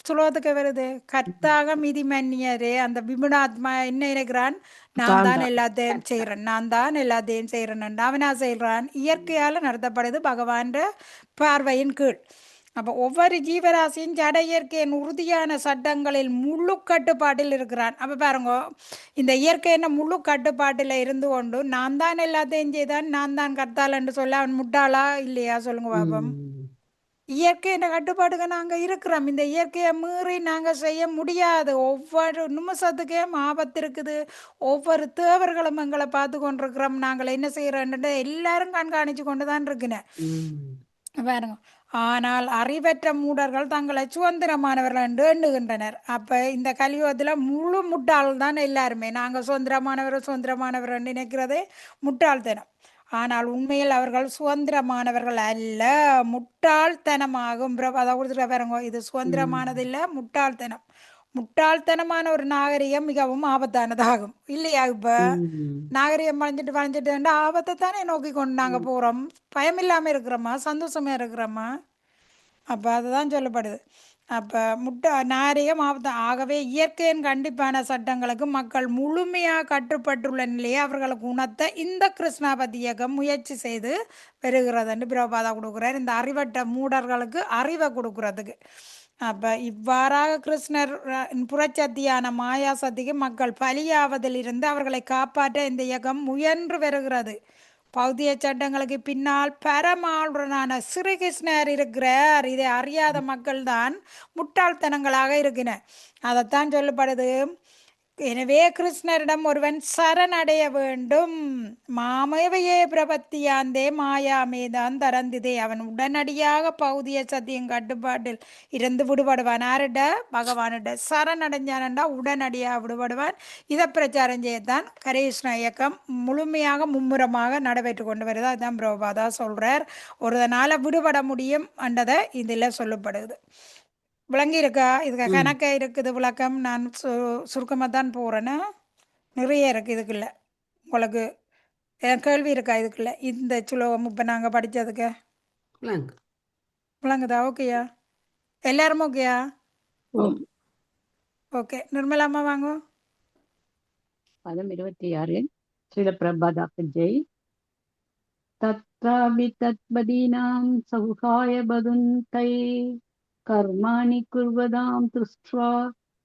சுலோகத்துக்கு வருது கர்த்தாக மிதி மன்னியரே. அந்த விமுடாத்மா என்ன நினைக்கிறான்? நான் தான் எல்லாத்தையும் செய்யறேன், நான் தான் எல்லாத்தையும் செய்யறேன். அவனா செய்யறான்? இயற்கையால நடத்தப்படுது பகவான் பார்வையின் கீழ். அப்போ ஒவ்வொரு ஜீவராசியும் ஜட இயற்கையின் உறுதியான சட்டங்களில் முழு கட்டுப்பாட்டில் இருக்கிறான். அப்போ பாருங்க, இந்த இயற்கையின் முழு கட்டுப்பாட்டில் இருந்து கொண்டு நான் தான் எல்லாத்தையும் செய்தான், நான் தான் கர்த்தால் என்று சொல்ல அவன் முட்டாளா இல்லையா? சொல்லுங்க பாப்போம். இயற்கையின் கட்டுப்பாட்டுக்கு நாங்கள் இருக்கிறோம். இந்த இயற்கையை மீறி நாங்கள் செய்ய முடியாது. ஒவ்வொரு நிமிஷத்துக்கே ஆபத்து இருக்குது. ஒவ்வொரு தேவர்களும் எங்களை பார்த்து கொண்டிருக்கிறோம். நாங்கள் என்ன செய்கிறோன்ட்டு எல்லாரும் கண்காணித்து கொண்டு தான் இருக்கிறேன். பாருங்க. ஆனால் அறிவற்ற மூடர்கள் தங்களை சுதந்திரமானவர்கள் என்று எண்ணுகின்றனர். அப்ப இந்த கலியுகத்துல முழு முட்டாள் தான் எல்லாருமே. நாங்க சுதந்திரமானவர் என்று நினைக்கிறதே முட்டாள்தனம். ஆனால் உண்மையில் அவர்கள் சுதந்திரமானவர்கள் அல்ல, முட்டாள்தனமாகும். அதை கொடுத்துட்டு பாருங்க, இது சுதந்திரமானது இல்லை, முட்டாள்தனம். முட்டாள்தனமான ஒரு நாகரிகம் மிகவும் ஆபத்தானதாகும் இல்லையா? இப்ப நாகரிகம் வளைஞ்சிட்டு ஆபத்தை தானே நோக்கி கொண்டு நாங்க போறோம். பயம் இல்லாம இருக்கிறோமா, சந்தோஷமா இருக்கிறோமா? அப்ப அதுதான் சொல்லப்படுது. அப்ப நாகரிகம் ஆபத்து. ஆகவே இயற்கையின் கண்டிப்பான சட்டங்களுக்கு மக்கள் முழுமையாக கட்டுப்பட்டுள்ள நிலையை அவர்களுக்கு உணர்த்த இந்த கிருஷ்ணாபதி இயக்கம் முயற்சி செய்து பெறுகிறதுன்னு பிரபாதா கொடுக்குறார். இந்த அறிவற்ற மூடர்களுக்கு அறிவை கொடுக்கறதுக்கு. அப்ப இவ்வாறாக கிருஷ்ணர் புறச்சத்தியான மாயா சக்திக்கு மக்கள் பலியாவதிலிருந்து அவர்களை காப்பாற்ற இந்த இயக்கம் முயன்று வருகிறது. பௌதிய சட்டங்களுக்கு பின்னால் பரமாளுடனான ஸ்ரீகிருஷ்ணர் இருக்கிறார். இதை அறியாத மக்கள் தான் முட்டாள்தனங்களாக இருக்கிற. அதைத்தான் சொல்லப்படுது. எனவே கிருஷ்ணரிடம் ஒருவன் சரணடைய வேண்டும். மாமவையே பிரபத்தியாந்தே மாயாமேதான் தரந்திதே. அவன் உடனடியாக பௌதிய சத்தியம் கட்டுப்பாட்டில் இருந்து விடுபடுவான். யாருட? பகவானிட சரணடைஞ்சானண்டா உடனடியாக விடுபடுவான். இதை பிரச்சாரம் செய்யத்தான் கிருஷ்ண இயக்கம் முழுமையாக மும்முரமாக நடைபெற்று கொண்டு வருது. அதுதான் பிரபாதா சொல்றார். ஒருதனால விடுபட முடியும் என்றதை இதில் சொல்லப்படுது. விளங்கி இருக்கா? இதுக்கு கணக்க இருக்குது விளக்கம். நான் சுருக்கமாக தான் போகிறேன்னா நிறைய இருக்குது இதுக்குள்ள. உங்களுக்கு கேள்வி இருக்கா இதுக்குள்ள? இந்த சுலோகம் இப்போ நாங்கள் படித்ததுக்கு விளங்குதா? ஓகேயா? எல்லாரும் ஓகேயா? ஓகே. நிர்மலாமா வாங்க. பதம் 26. ஸ்ரீல பிரபாதாக்கு ஜெய். தத்ராபி தத்பதீனாம் சௌகாய பதுந்தை கர்மாணி குர்வதாம் துஷ்ட்வா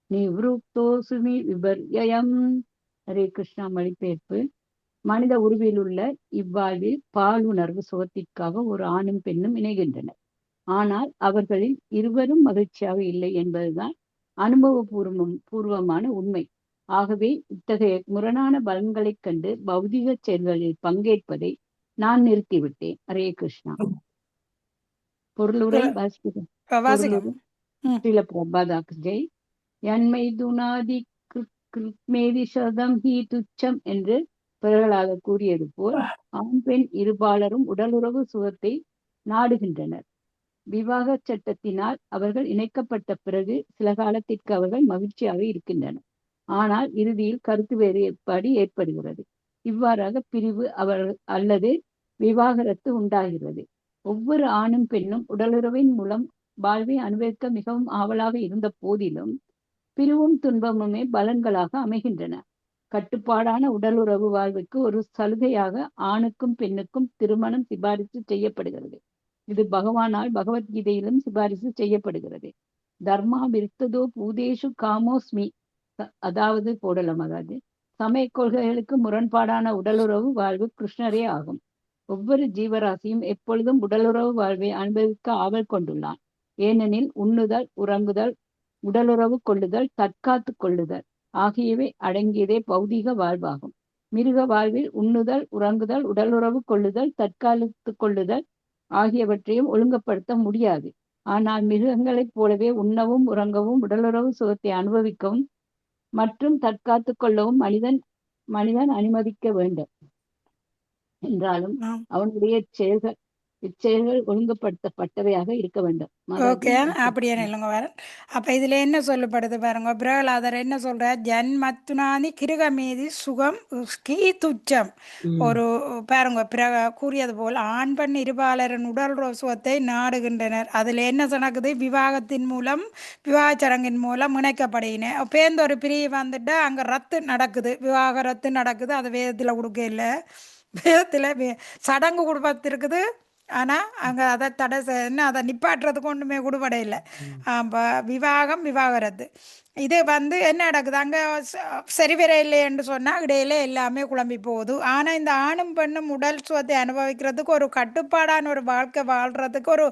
நிவ்ருக்தோசுமி விபர்யம். ஹரே கிருஷ்ணா. மொழிபெயர்ப்பு. மனித உருவில் உள்ள இவ்வாழ்வில் பாலுணர்வு சுகத்திற்காக ஒரு ஆணும் பெண்ணும் இணைகின்றனர். ஆனால் அவர்களில் இருவரும் மகிழ்ச்சியாக இல்லை என்பதுதான் பூர்வமான உண்மை. ஆகவே இத்தகைய முரணான பலன்களைக் கண்டு பௌதிக செயல்களில் பங்கேற்பதை நான் நிறுத்திவிட்டேன். ஹரே கிருஷ்ணா. பொருளுரை ஸ்ரீல பிரபாதாக்கு ஜெய். என்மை துனாதி கிருத்மேதி சதம் ஹி துச்சம் என்று பிறர்களாக கூறியது போல் ஆண் பெண் இருபாலரும் உடலுறவு சுகத்தை நாடுகின்றனர். விவாக சட்டத்தினால் அவர்கள் இணைக்கப்பட்ட பிறகு சில காலத்திற்கு அவர்கள் மகிழ்ச்சியாக இருக்கின்றனர். ஆனால் இறுதியில் கருத்து வேறுபாடு ஏற்படுகிறது. இவ்வாறாக பிரிவு அல்லது விவாகரத்து உண்டாகிறது. ஒவ்வொரு ஆணும் பெண்ணும் உடலுறவின் மூலம் வாழ்வை அனுபவிக்க மிகவும் ஆவலாக இருந்த போதிலும் பிரிவும் துன்பமுமே பலன்களாக அமைகின்றன. கட்டுப்பாடான உடலுறவு வாழ்வுக்கு ஒரு சலுகையாக ஆணுக்கும் பெண்ணுக்கும் திருமணம் சிபாரிசு செய்யப்படுகிறது. இது பகவானால் பகவத்கீதையிலும் சிபாரிசு செய்யப்படுகிறது. தர்மா விருத்ததோ பூதேஷு காமோஸ்மி. அதாவது போடலாம். அதாவது சமய கொள்கைகளுக்கு முரண்பாடான உடலுறவு வாழ்வு கிருஷ்ணரே ஆகும். ஒவ்வொரு ஜீவராசியும் எப்பொழுதும் உடலுறவு வாழ்வை அனுபவிக்க ஆவல் கொண்டுள்ளான். ஏனெனில் உண்ணுதல், உறங்குதல், உடலுறவு கொள்ளுதல், தற்காத்து கொள்ளுதல் ஆகியவை அடங்கியதே பௌதிக வாழ்வாகும். மிருக வாழ்வில் உண்ணுதல், உறங்குதல், உடலுறவு கொள்ளுதல், தற்காத்து கொள்ளுதல் ஆகியவற்றையும் ஒழுங்குபடுத்த முடியாது. ஆனால் மிருகங்களைப் போலவே உண்ணவும் உறங்கவும் உடலுறவு சுகத்தை அனுபவிக்கவும் மற்றும் தற்காத்து கொள்ளவும் மனிதன் அனுமதிக்க வேண்டும். என்றாலும் அவனுடைய இச்செயல்கள் ஒழுங்குபடுத்தப்பட்டவையாக இருக்க வேண்டும். ஓகே. அப்படியே இல்லைங்க வேற. அப்ப இதுல என்ன சொல்லப்படுது பாருங்க. பிரகலாதர் என்ன சொல்ற? ஜன்மத்துனானி கிருகமேதி சுகம் ஸ்கீ துச்சம். ஒரு பாருங்க கூறியது போல் ஆண் பெண் இருபாலரின் உடல் சுகத்தை நாடுகின்றனர். அதுல என்ன நடக்குது? விவாகத்தின் மூலம், விவாக சடங்கின் மூலம் இணைக்கப்படுகின. பேர்ந்த ஒரு பிரிவு வந்துட்டு அங்க ரத்து நடக்குது, விவாக ரத்து நடக்குது. அது வேதத்துல கொடுக்க இல்லை. வேதத்துல சடங்கு குடும்பத்திற்குது. ஆனால் அங்கே அதை தடை அதை நிப்பாட்டுறதுக்கு ஒன்றுமே கொடுபட இல்லை. விவாகம் விவாகரத்து. இது என்ன நடக்குது அங்க சரி வர இல்லைன்னு சொன்னா இடையில எல்லாமே குழம்பி போகுது. ஆனா இந்த ஆணும் பெண்ணும் உடல் சுகத்தை அனுபவிக்கிறதுக்கு ஒரு கட்டுப்பாடான ஒரு வாழ்க்கை வாழ்றதுக்கு ஒரு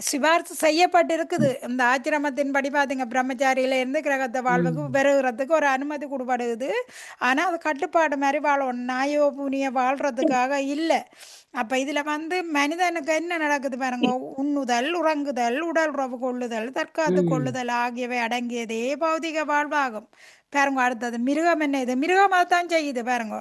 சிபாரிசு செய்யப்பட்டு இருக்குது. இந்த ஆச்சிரமத்தின்படி பாத்தீங்க பிரம்மச்சாரியில இருந்து கிரகத்தை வாழ்வுக்கு பெறுகிறதுக்கு ஒரு அனுமதி கொடுப்படுது. ஆனா அது கட்டுப்பாடு மாதிரி வாழணும், நாயோ புனிய வாழ்றதுக்காக இல்லை. அப்ப இதுல மனிதனுக்கு என்ன நடக்குது பாருங்க, உண்ணுதல், உறங்குதல், உடல் உறவு கொள்ளுதல், தற்காத்து கொள்ளுதல் ஆகியவை அடங்கியதே பௌதிக வாழ்வாகும். பாருங்க அடுத்தது மிருகம் என்ன, இது மிருகம் அதைத்தான் செய்யுது பாருங்க.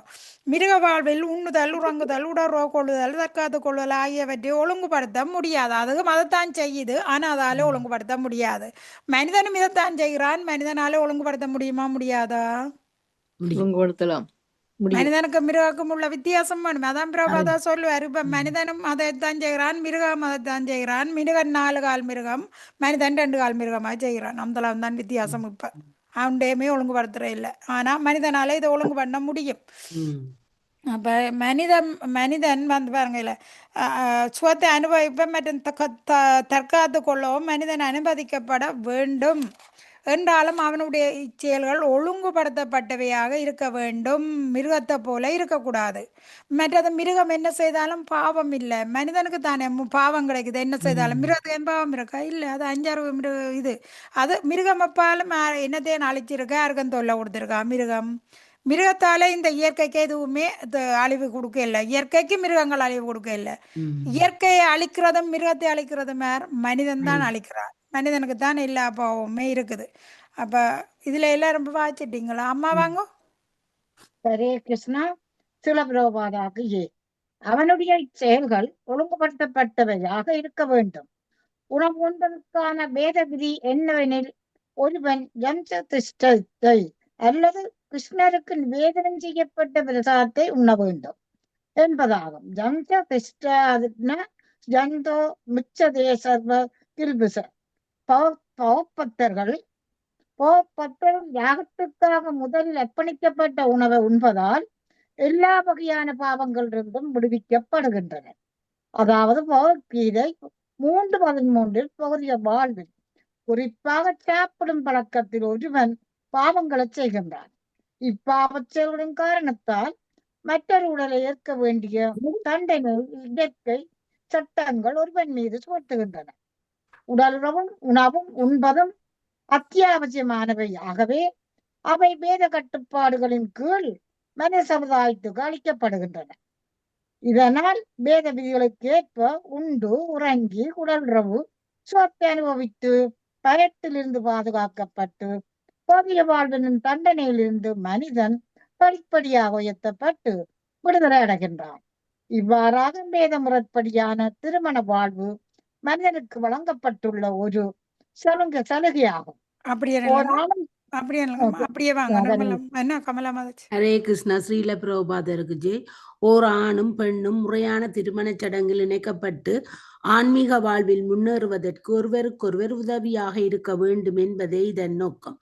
மிருக வாழ்வில் உண்ணுதல், உறங்குதல், உடல் உறவு கொள்ளுதல், தற்காத்து கொள்ளுதல் ஆகியவற்றை ஒழுங்குபடுத்த முடியாது. அதுவும் அதைத்தான் செய்யுது, ஆனா அதால ஒழுங்குபடுத்த முடியாது. மனிதனும் இதைத்தான் செய்கிறான், மனிதனால ஒழுங்குபடுத்த முடியுமா முடியாதா? ஒழுங்குபடுத்தலாம் முடியும். மனிதனுக்கு மிருகக்கும் உள்ள வித்தியாசம் வேணும். அதான் பிரபாதா சொல்லுவார். இப்ப மனிதனும் அதைத்தான் செய்கிறான், மிருகம் அதைத்தான் செய்கிறான். மிருகன் 4 கால் மிருகம், மனிதன் 2 கால் மிருகமா செய்கிறான். அந்த தான் வித்தியாசம். இப்ப அவன்டையுமே ஒழுங்குபடுத்துற இல்லை, ஆனா மனிதனால இதை ஒழுங்கு பண்ண முடியும். அப்ப மனிதன் பாருங்க இல்ல சுகத்தை அனுபவிப்ப மற்றும் தற்காத்து கொள்ளவும் மனிதன் அனுமதிக்கப்பட வேண்டும். என்றாலும் அவனுடைய இச்செயல்கள் ஒழுங்குபடுத்தப்பட்டவையாக இருக்க வேண்டும், மிருகத்தை போல இருக்கக்கூடாது. மற்றது மிருகம் என்ன செய்தாலும் பாவம் இல்லை, மனிதனுக்கு தானே பாவம் கிடைக்குது. என்ன செய்தாலும் மிருகத்துக்கு என் பாவம் இருக்கா? இல்லை, அது 5-6 இது. அது மிருகம் அப்பாலும் என்னத்தையும் அழிச்சிருக்கா, யாருக்கும் தொல்லை கொடுத்துருக்கா? மிருகத்தால இந்த இயற்கைக்கு எதுவுமே அழிவு கொடுக்க இல்லை. இயற்கைக்கு மிருகங்கள் அழிவு கொடுக்க இல்லை. இயற்கையை அழிக்கிறதும் மிருகத்தை அழிக்கிறதும் மனிதன் தான் அழிக்கிறார். மனிதனுக்கு தான் எல்லா பாவமே இருக்குது. அப்ப இதுல எல்லாம் ரொம்ப வாச்சிட்டீங்களா? அம்மா வாங்க. ஹரே கிருஷ்ணா. சிலபிரபாதாக்கு அவனுடைய செயல்கள் ஒழுங்குபடுத்தப்பட்டவையாக இருக்க வேண்டும். உணவு உண்பதற்கான வேத விதி என்னவெனில், ஒருவன் யம்சதிஷ்டத்தை அல்லது கிருஷ்ணருக்கு நிவேதனம் செய்யப்பட்ட பிரசாதத்தை உண்ண வேண்டும் என்பதாகும். யம்சதிஷ்டா ஜந்தோ மிச்சதே சர்வ கில்பிச பௌப்பத்தர்கள் யாகத்துக்காக முதலில் அர்ப்பணிக்கப்பட்ட உணவை உண்பதால் எல்லா வகையான பாவங்களிலிருந்தும் விடுவிக்கப்படுகின்றன. அதாவது பகவத்கீதை 3:13 பகுதிய வாழ்வில் குறிப்பாக சாப்பிடும் பழக்கத்தில் ஒருவன் பாவங்களை செய்கின்றான். இப்பாவச் செயல்களின் காரணத்தால் மற்றொரு உடலை ஏற்க வேண்டிய தண்டனை இயற்கை சட்டங்கள் ஒருவன் மீது சுமத்துகின்றன. உணவும் உண்பதும் அத்தியாவசியமானவை. ஆகவே அவை வேத கட்டுப்பாடுகளின் கீழ் மனித சமுதாயத்துக்கு அளிக்கப்படுகின்றன. இதனால் வேத விதிகளுக்கு ஏற்ப உண்டு உறங்கி உடல்றவு சுகத்தை அனுபவித்து பயத்திலிருந்து பாதுகாக்கப்பட்டு புதிய வாழ்வின் தண்டனையிலிருந்து மனிதன் படிப்படியாக உயர்த்தப்பட்டு விடுதலை அடைகின்றான். இவ்வாறாக வேத முறைப்படியான திருமண வாழ்வு மனிதனுக்கு வழங்கப்பட்டுள்ள ஒரு சலுகையாகும். ஹரே கிருஷ்ணா. ஸ்ரீல பிரபுபாதருக்கு ஜெய். ஓர் ஆணும் பெண்ணும் முறையான திருமண சடங்கில் இணைக்கப்பட்டு ஆன்மீக வாழ்வில் முன்னேறுவதற்கு ஒருவருக்கொருவர் உதவியாக இருக்க வேண்டும் என்பதே இதன் நோக்கம்.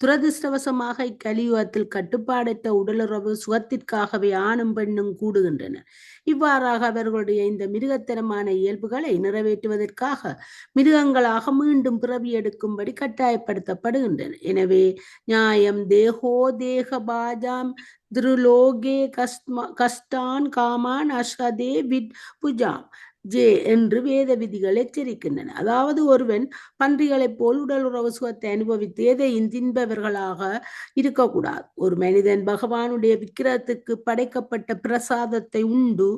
துரதிருஷ்டவசமாக இக்கலியுகத்தில் கட்டுப்பாடற்ற உடலுறவு சுகத்திற்காகவே ஆணும் பெண்ணும் கூடுகின்றனர். இவ்வாறாக அவர்களுடைய இந்த மிருகத்தனமான இயல்புகளை நிறைவேற்றுவதற்காக மிருகங்களாக மீண்டும் பிறவி எடுக்கும்படி கட்டாயப்படுத்தப்படுகின்றன. எனவே நியாயம் தேகோ தேக பாஜாம் திருலோகே கஷ்டான் காமான் அஷதே விட் புஜாம் ஜே என்று வேத விதிகள் எச்சரிக்கின்றன. அதாவது ஒருவன் பன்றிகளைப் போல் உடல் உறவு சுகத்தை அனுபவித்து எதையும் தின்பவர்களாக இருக்கக்கூடாது. ஒரு மனிதன் பகவானுடைய விக்கிரகத்துக்கு படைக்கப்பட்ட பிரசாதத்தை உண்டு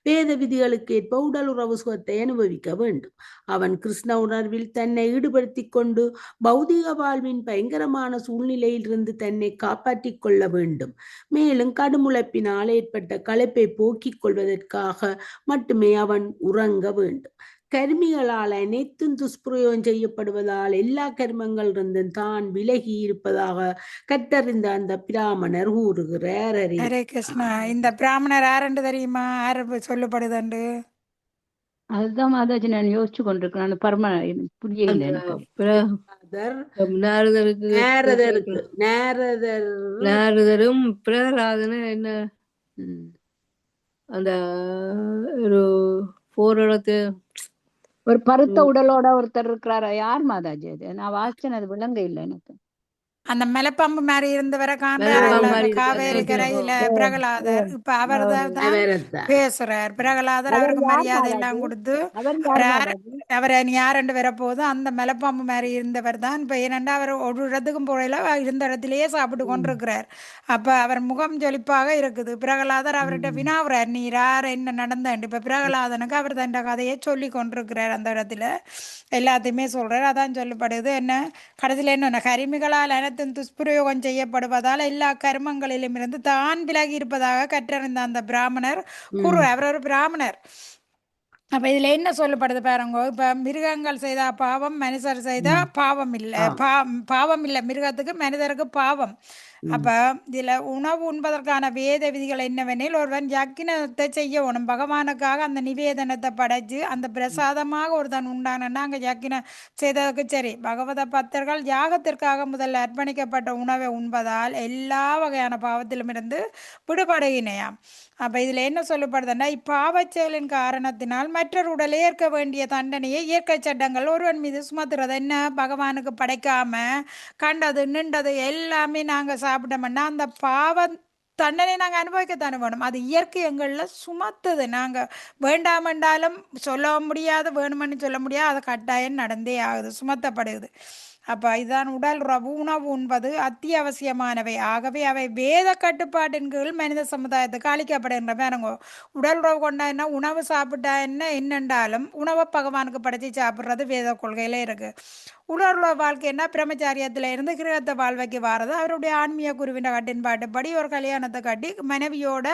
வேத விதிகளுக்கு ஏற்ப உடல் உறவு சுகத்தை அனுபவிக்க வேண்டும். அவன் கிருஷ்ண உணர்வில் தன்னை ஈடுபடுத்தி கொண்டு பௌதிக வாழ்வின் பயங்கரமான சூழ்நிலையிலிருந்து தன்னை காப்பாற்றிக் கொள்ள வேண்டும். மேலும் கடுமுளைப்பினால் ஏற்பட்ட களைப்பை போக்கிக் கொள்வதற்காக மட்டுமே அவன் உறங்க வேண்டும். கருமிகளால் அனைத்தும் துஷ்பிரயோகம் செய்யப்படுவதால் எல்லா கர்மங்களிலிருந்தும் தான் விலகி இருப்பதாக கற்றறிந்த அந்த பிராமணர் கூறுகிறார். ஹரே கிருஷ்ணா. இந்த பிராமணர் யாருன்னு தெரியுமா? யாரு சொல்லப்படுது? அதுதான் மாதாஜி நான் யோசிச்சு கொண்டிருக்கேன். பரம புரியல. நாரதரும் பிரகலாதனும் என்ன அந்த ஒரு போராடத்து ஒரு பருத்த உடலோட ஒருத்தர் இருக்கிறாரா? யார் மாதாஜி அது? நான் வாசிச்சேன், அது விளங்க இல்லை எனக்கு. அந்த மலைப்பாம்பு மாதிரி இருந்தவரை காண்றாருல்ல மலைப்பாம்பு அந்த மாதிரி இருக்காரு. காவேரி கரையில பிரகலாதர். இப்ப அவர் தான் அவரைத்தான். பேசுறார். பிரகலாதர் அவர் அவருக்கு யார் மரியாதை பாடாது எல்லாம் கொடுத்து அவர் யார் பாடாது அவரை நீ யாருண்டு வரப்போது அந்த மலைப்பாம்பு மாதிரி இருந்தவர் தான். இப்போ ஏனெண்டா அவர் ஒரு இடத்துக்கும் போகல, இருந்த இடத்திலேயே சாப்பிட்டு கொண்டிருக்கிறார். அப்போ அவர் முகம் ஜொலிப்பாக இருக்குது. பிரகலாதர் அவர்கிட்ட வினாவுறார், நீ யார் என்ன நடந்தாண்டு. இப்போ பிரகலாதனுக்கு அவர் தன் கதையை சொல்லி கொண்டிருக்கிறார். அந்த இடத்துல எல்லாத்தையுமே சொல்றார். அதான் சொல்லப்படுது என்ன கடைசியில் என்ன கருமிகளால் அனைத்தும் துஷ்பிரயோகம் செய்யப்படுவதால் எல்லா கர்மங்களிலும் இருந்து தான் விலகி இருப்பதாக கற்றறிந்த அந்த பிராமணர் குரு அவர் ஒரு பிராமணர். அப்ப இதுல என்ன சொல்லப்படுது பாருங்க, இப்ப மிருகங்கள் செய்த பாவம் மனுஷர் செய்த பாவம் இல்லை, பாவம் இல்லை மிருகத்துக்கு மனிதருக்கு பாவம். அப்ப இதுல உணவு உண்பதற்கான வேத விதிகள் என்னவெனில் ஒருவன் யக்கினத்தை செய்யணும், பகவானுக்காக அந்த நிவேதனத்தை படைச்சு அந்த பிரசாதமாக ஒருத்தன் உண்டானா அங்க யக்கினம் செய்ததுக்கு சரி. பகவத பக்தர்கள் யாகத்திற்காக முதல்ல அர்ப்பணிக்கப்பட்ட உணவை உண்பதால் எல்லா வகையான பாவத்திலும் இருந்து விடுபடுகினையாம். அப்ப இதுல என்ன சொல்லப்படுதுன்னா, இப்பாவச் செயலின் காரணத்தினால் மற்றொரு உடலை ஏற்க வேண்டிய தண்டனையை இயற்கை சட்டங்கள் ஒருவன் மீது சுமத்துறது. என்ன பகவானுக்கு படைக்காம கண்டது நின்றது எல்லாமே நாங்க சாப்பிட்டோம்னா அந்த பாவ தண்டனை நாங்கள் அனுபவிக்கத்தானே வேணும். அது இயற்கை எங்களில் சுமத்துது. நாங்கள் வேண்டாமென்றாலும் சொல்ல முடியாது, வேணுமென்னு சொல்ல முடியாது, அது கட்டாயம் நடந்தே ஆகுது, சுமத்தப்படுது. அப்போ இதுதான் உடல் உணவு உண்பது அத்தியாவசியமானவை. ஆகவே அவை வேத கட்டுப்பாட்டின் கீழ் மனித சமுதாயத்துக்கு அளிக்கப்படுகின்ற பாருங்க. உடல் உறவு கொண்டா என்ன, உணவு சாப்பிட்டா என்ன, என்னென்றாலும் உணவை பகவானுக்கு படைச்சி சாப்பிட்றது வேத கொள்கையில இருக்கு. உடல் உறவு வாழ்க்கைன்னா பிரம்மச்சாரியத்தில் இருந்து கிரகத்தை வாழ்வைக்கு வாரது. அவருடைய ஆன்மீக குருவின கட்டின்பாட்டுப்படி ஒரு கல்யாணத்தை கட்டி மனைவியோட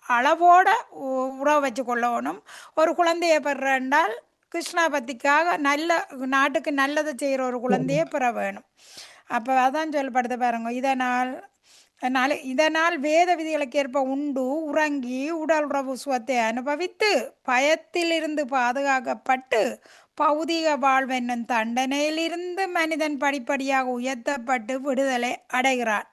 அளவோட உறவு வச்சு கொள்ளணும். ஒரு குழந்தையை பெறால் கிருஷ்ணா பக்திக்காக நல்ல நாட்டுக்கு நல்லதை செய்கிற ஒரு குழந்தையே பெற வேணும். அப்போ அதான் சொல்லப்படுது பாருங்க. இதனால் வேத விதிகளுக்கு ஏற்ப உண்டு உறங்கி உடல் உறவு சுகத்தை அனுபவித்து பயத்திலிருந்து பாதுகாக்கப்பட்டு பௌதிக வாழ்வென்னும் தண்டனையிலிருந்து மனிதன் படிப்படியாக உயர்த்தப்பட்டு விடுதலை அடைகிறான்.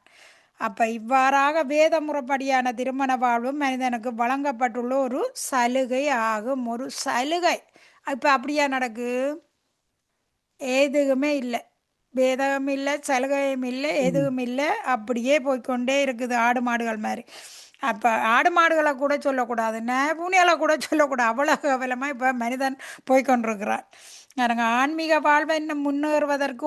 அப்ப இவ்வாறாக வேத முறைப்படியான திருமண வாழ்வு மனிதனுக்கு வழங்கப்பட்டுள்ள ஒரு சலுகை ஆகும். ஒரு சலுகை. இப்ப அப்படியா நடக்கு? எதுவுமே இல்லை, வேதகம் இல்லை, சலுகையும் இல்லை, எதுவும் இல்லை, அப்படியே போய்க்கொண்டே இருக்குது ஆடு மாடுகள் மாதிரி. அப்போ ஆடு மாடுகளை கூட சொல்லக்கூடாது, பூனியால கூட சொல்லக்கூடாது, அவ்வளோ கவலமாக இப்போ மனிதன் போய்கொண்டிருக்கிறான். நாங்கள் ஆன்மீக வாழ்வை இன்னும் முன்னேறுவதற்கு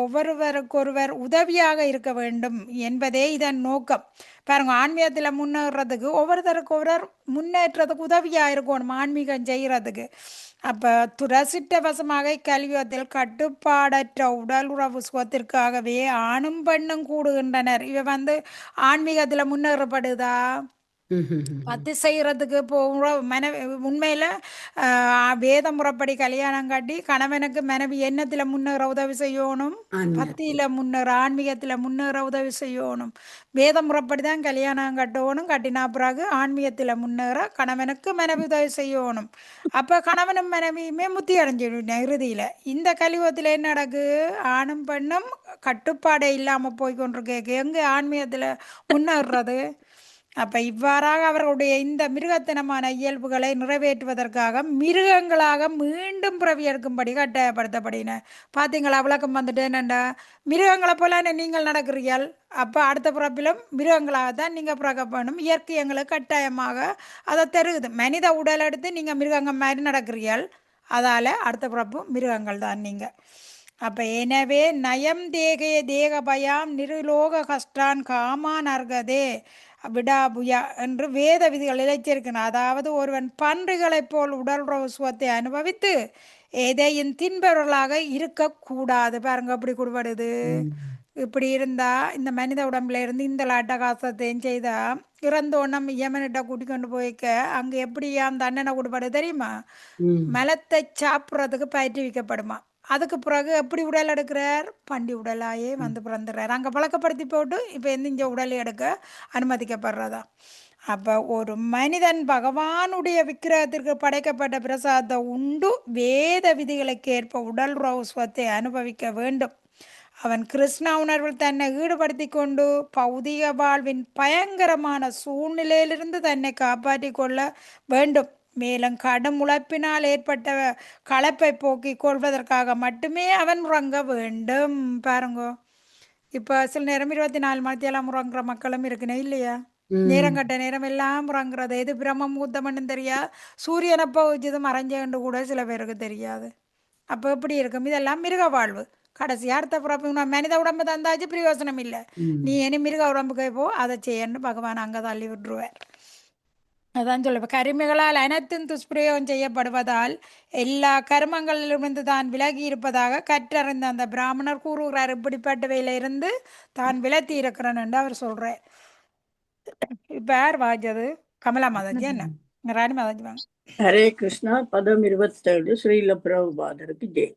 ஒவ்வொருவருக்கொருவர் உதவியாக இருக்க வேண்டும் என்பதே இதன் நோக்கம். பாருங்க, ஆன்மீகத்தில் முன்னேறதுக்கு ஒவ்வொருத்தருக்கு முன்னேற்றத்துக்கு உதவியாக இருக்கணும் ஆன்மீகம் செய்கிறதுக்கு. அப்போ துரசிட்டவசமாக கலியுகத்தில் கட்டுப்பாடற்ற உடல் உறவு சுகத்திற்காகவே ஆணும் பெண்ணும் கூடுகின்றனர். இவ ஆன்மீகத்தில் முன்னேறப்படுதா? பத்து செய்யறதுக்கு போகிற மனைவி உண்மையில வேத முறைப்படி கல்யாணம் கட்டி கணவனுக்கு மனைவி எண்ணத்துல முன்னேற உதவி செய்யணும், பக்தியில முன்னேற ஆன்மீகத்துல முன்னேற உதவி செய்யணும். வேத முறைப்படி தான் கல்யாணம் கட்டணும். கட்டினா பிறகு ஆன்மீகத்துல முன்னேற கணவனுக்கு மனைவி உதவி செய்யணும். அப்ப கணவனும் மனைவியுமே முத்தி அடைஞ்சிடும் இறுதியில. இந்த கலியுகத்துல என்ன நடக்கு? ஆணும் பெண்ணும் கட்டுப்பாடே இல்லாம போய்கொண்டிருக்க எங்க ஆன்மீகத்துல முன்னேறது? அப்ப இவ்வாறாக அவர்களுடைய இந்த மிருகத்தனமான இயல்புகளை நிறைவேற்றுவதற்காக மிருகங்களாக மீண்டும் பிறவி எடுக்கும்படி கட்டாயப்படுத்தப்படின. பார்த்தீங்களா? விளக்கம் வந்துட்டு என்னண்டா, மிருகங்களை போல நீங்கள் நடக்கிறீர்கள், அப்போ அடுத்த பிறப்பிலும் மிருகங்களாகத்தான் நீங்கள் பிறக்கப்படணும். இயற்கை எங்களுக்கு கட்டாயமாக அதை தருகுது. மனித உடல் எடுத்து நீங்கள் மிருகங்கள் மாதிரி நடக்கிறீர்கள், அதால் அடுத்த பிறப்பு மிருகங்கள் தான் நீங்கள். அப்போ எனவே நயம் தேகைய தேக பயாம் நிருலோக கஷ்டான் காமான் அர்கதே விடாபுயா என்று வேத விதிகள் இழைச்சிருக்கணும். அதாவது ஒருவன் பன்றிகளைப் போல் உடல் உறவு சுகத்தை அனுபவித்து எதையும் தின்பவர்களாக இருக்கக்கூடாது. பாருங்க எப்படி கொடுபடுது. இப்படி இருந்தா இந்த மனித உடம்புல இருந்து இந்த அட்டகாசத்தையும் செய்தா இறந்தோன்னம் யமனிட்ட கூட்டி கொண்டு போய்க்க அங்க எப்படியாம் தண்டனை கொடுபடுது தெரியுமா? மலத்தை சாப்பிட்றதுக்கு பயிற்றுவிக்கப்படுமா. அதுக்கு பிறகு எப்படி உடல் எடுக்கிறார்? பண்டி உடலாயே பிறந்துடுறார். அங்கே பழக்கப்படுத்தி போட்டு இப்போ இங்க உடலை எடுக்க அனுமதிக்கப்படுறதா. அப்போ ஒரு மனிதன் பகவானுடைய விக்கிரகத்திற்கு படைக்கப்பட்ட பிரசாதத்தை உண்டு வேத விதிகளுக்கு ஏற்ப உடல் ரோஸ்வத்தை அனுபவிக்க வேண்டும். அவன் கிருஷ்ண உணர்வில் தன்னை ஈடுபடுத்தி கொண்டு பௌதிக வாழ்வின் பயங்கரமான சூழ்நிலையிலிருந்து தன்னை காப்பாற்றி கொள்ள வேண்டும். மேலும் கடும் உழைப்பினால் ஏற்பட்ட களைப்பை போக்கிக் கொள்வதற்காக மட்டுமே அவன் உறங்க வேண்டும். பாருங்க, இப்ப சில நேரம் 24 மணித்தெல்லாம் முறங்குற மக்களும் இருக்கணும் இல்லையா? ம். நேரம் கட்ட நேரம் எல்லாம் முறங்குறது எது பிரம்ம முகூர்த்தம்னு தெரியாது. சூரியன் அப்போ வச்சது மறைஞ்சேன்னு கூட சில பேருக்கு தெரியாது. அப்போ எப்படி இருக்கும்? இதெல்லாம் மிருக வாழ்வு. கடைசி அடுத்த பிறப்பு மனித உடம்பு தந்தாச்சு பிரயோசனம் இல்லை. ம். நீ இனி மிருக உடம்புக்கு போ, அதை செய்யன்னு பகவான் அங்கே தள்ளி விட்டுருவார். அதான் சொல்ல கருமிகளால் அனைத்தும் துஷ்பிரயோகம் செய்யப்படுவதால் எல்லா கர்மங்களிலிருந்து தான் விலகி இருப்பதாக கற்றறிந்த அந்த பிராமணர் கூறுகிறார். இப்படிப்பட்டவையில இருந்து தான் விலத்தி இருக்கிறேன் என்று அவர் சொல்றார். இப்ப யார் வாஜது? கமலா மாதாஜி என்ன ராணி மாதாஜி வாங்க. ஹரே கிருஷ்ணா. பதம் 27 ஸ்ரீல பிரபுபாதருக்கு ஜெய்.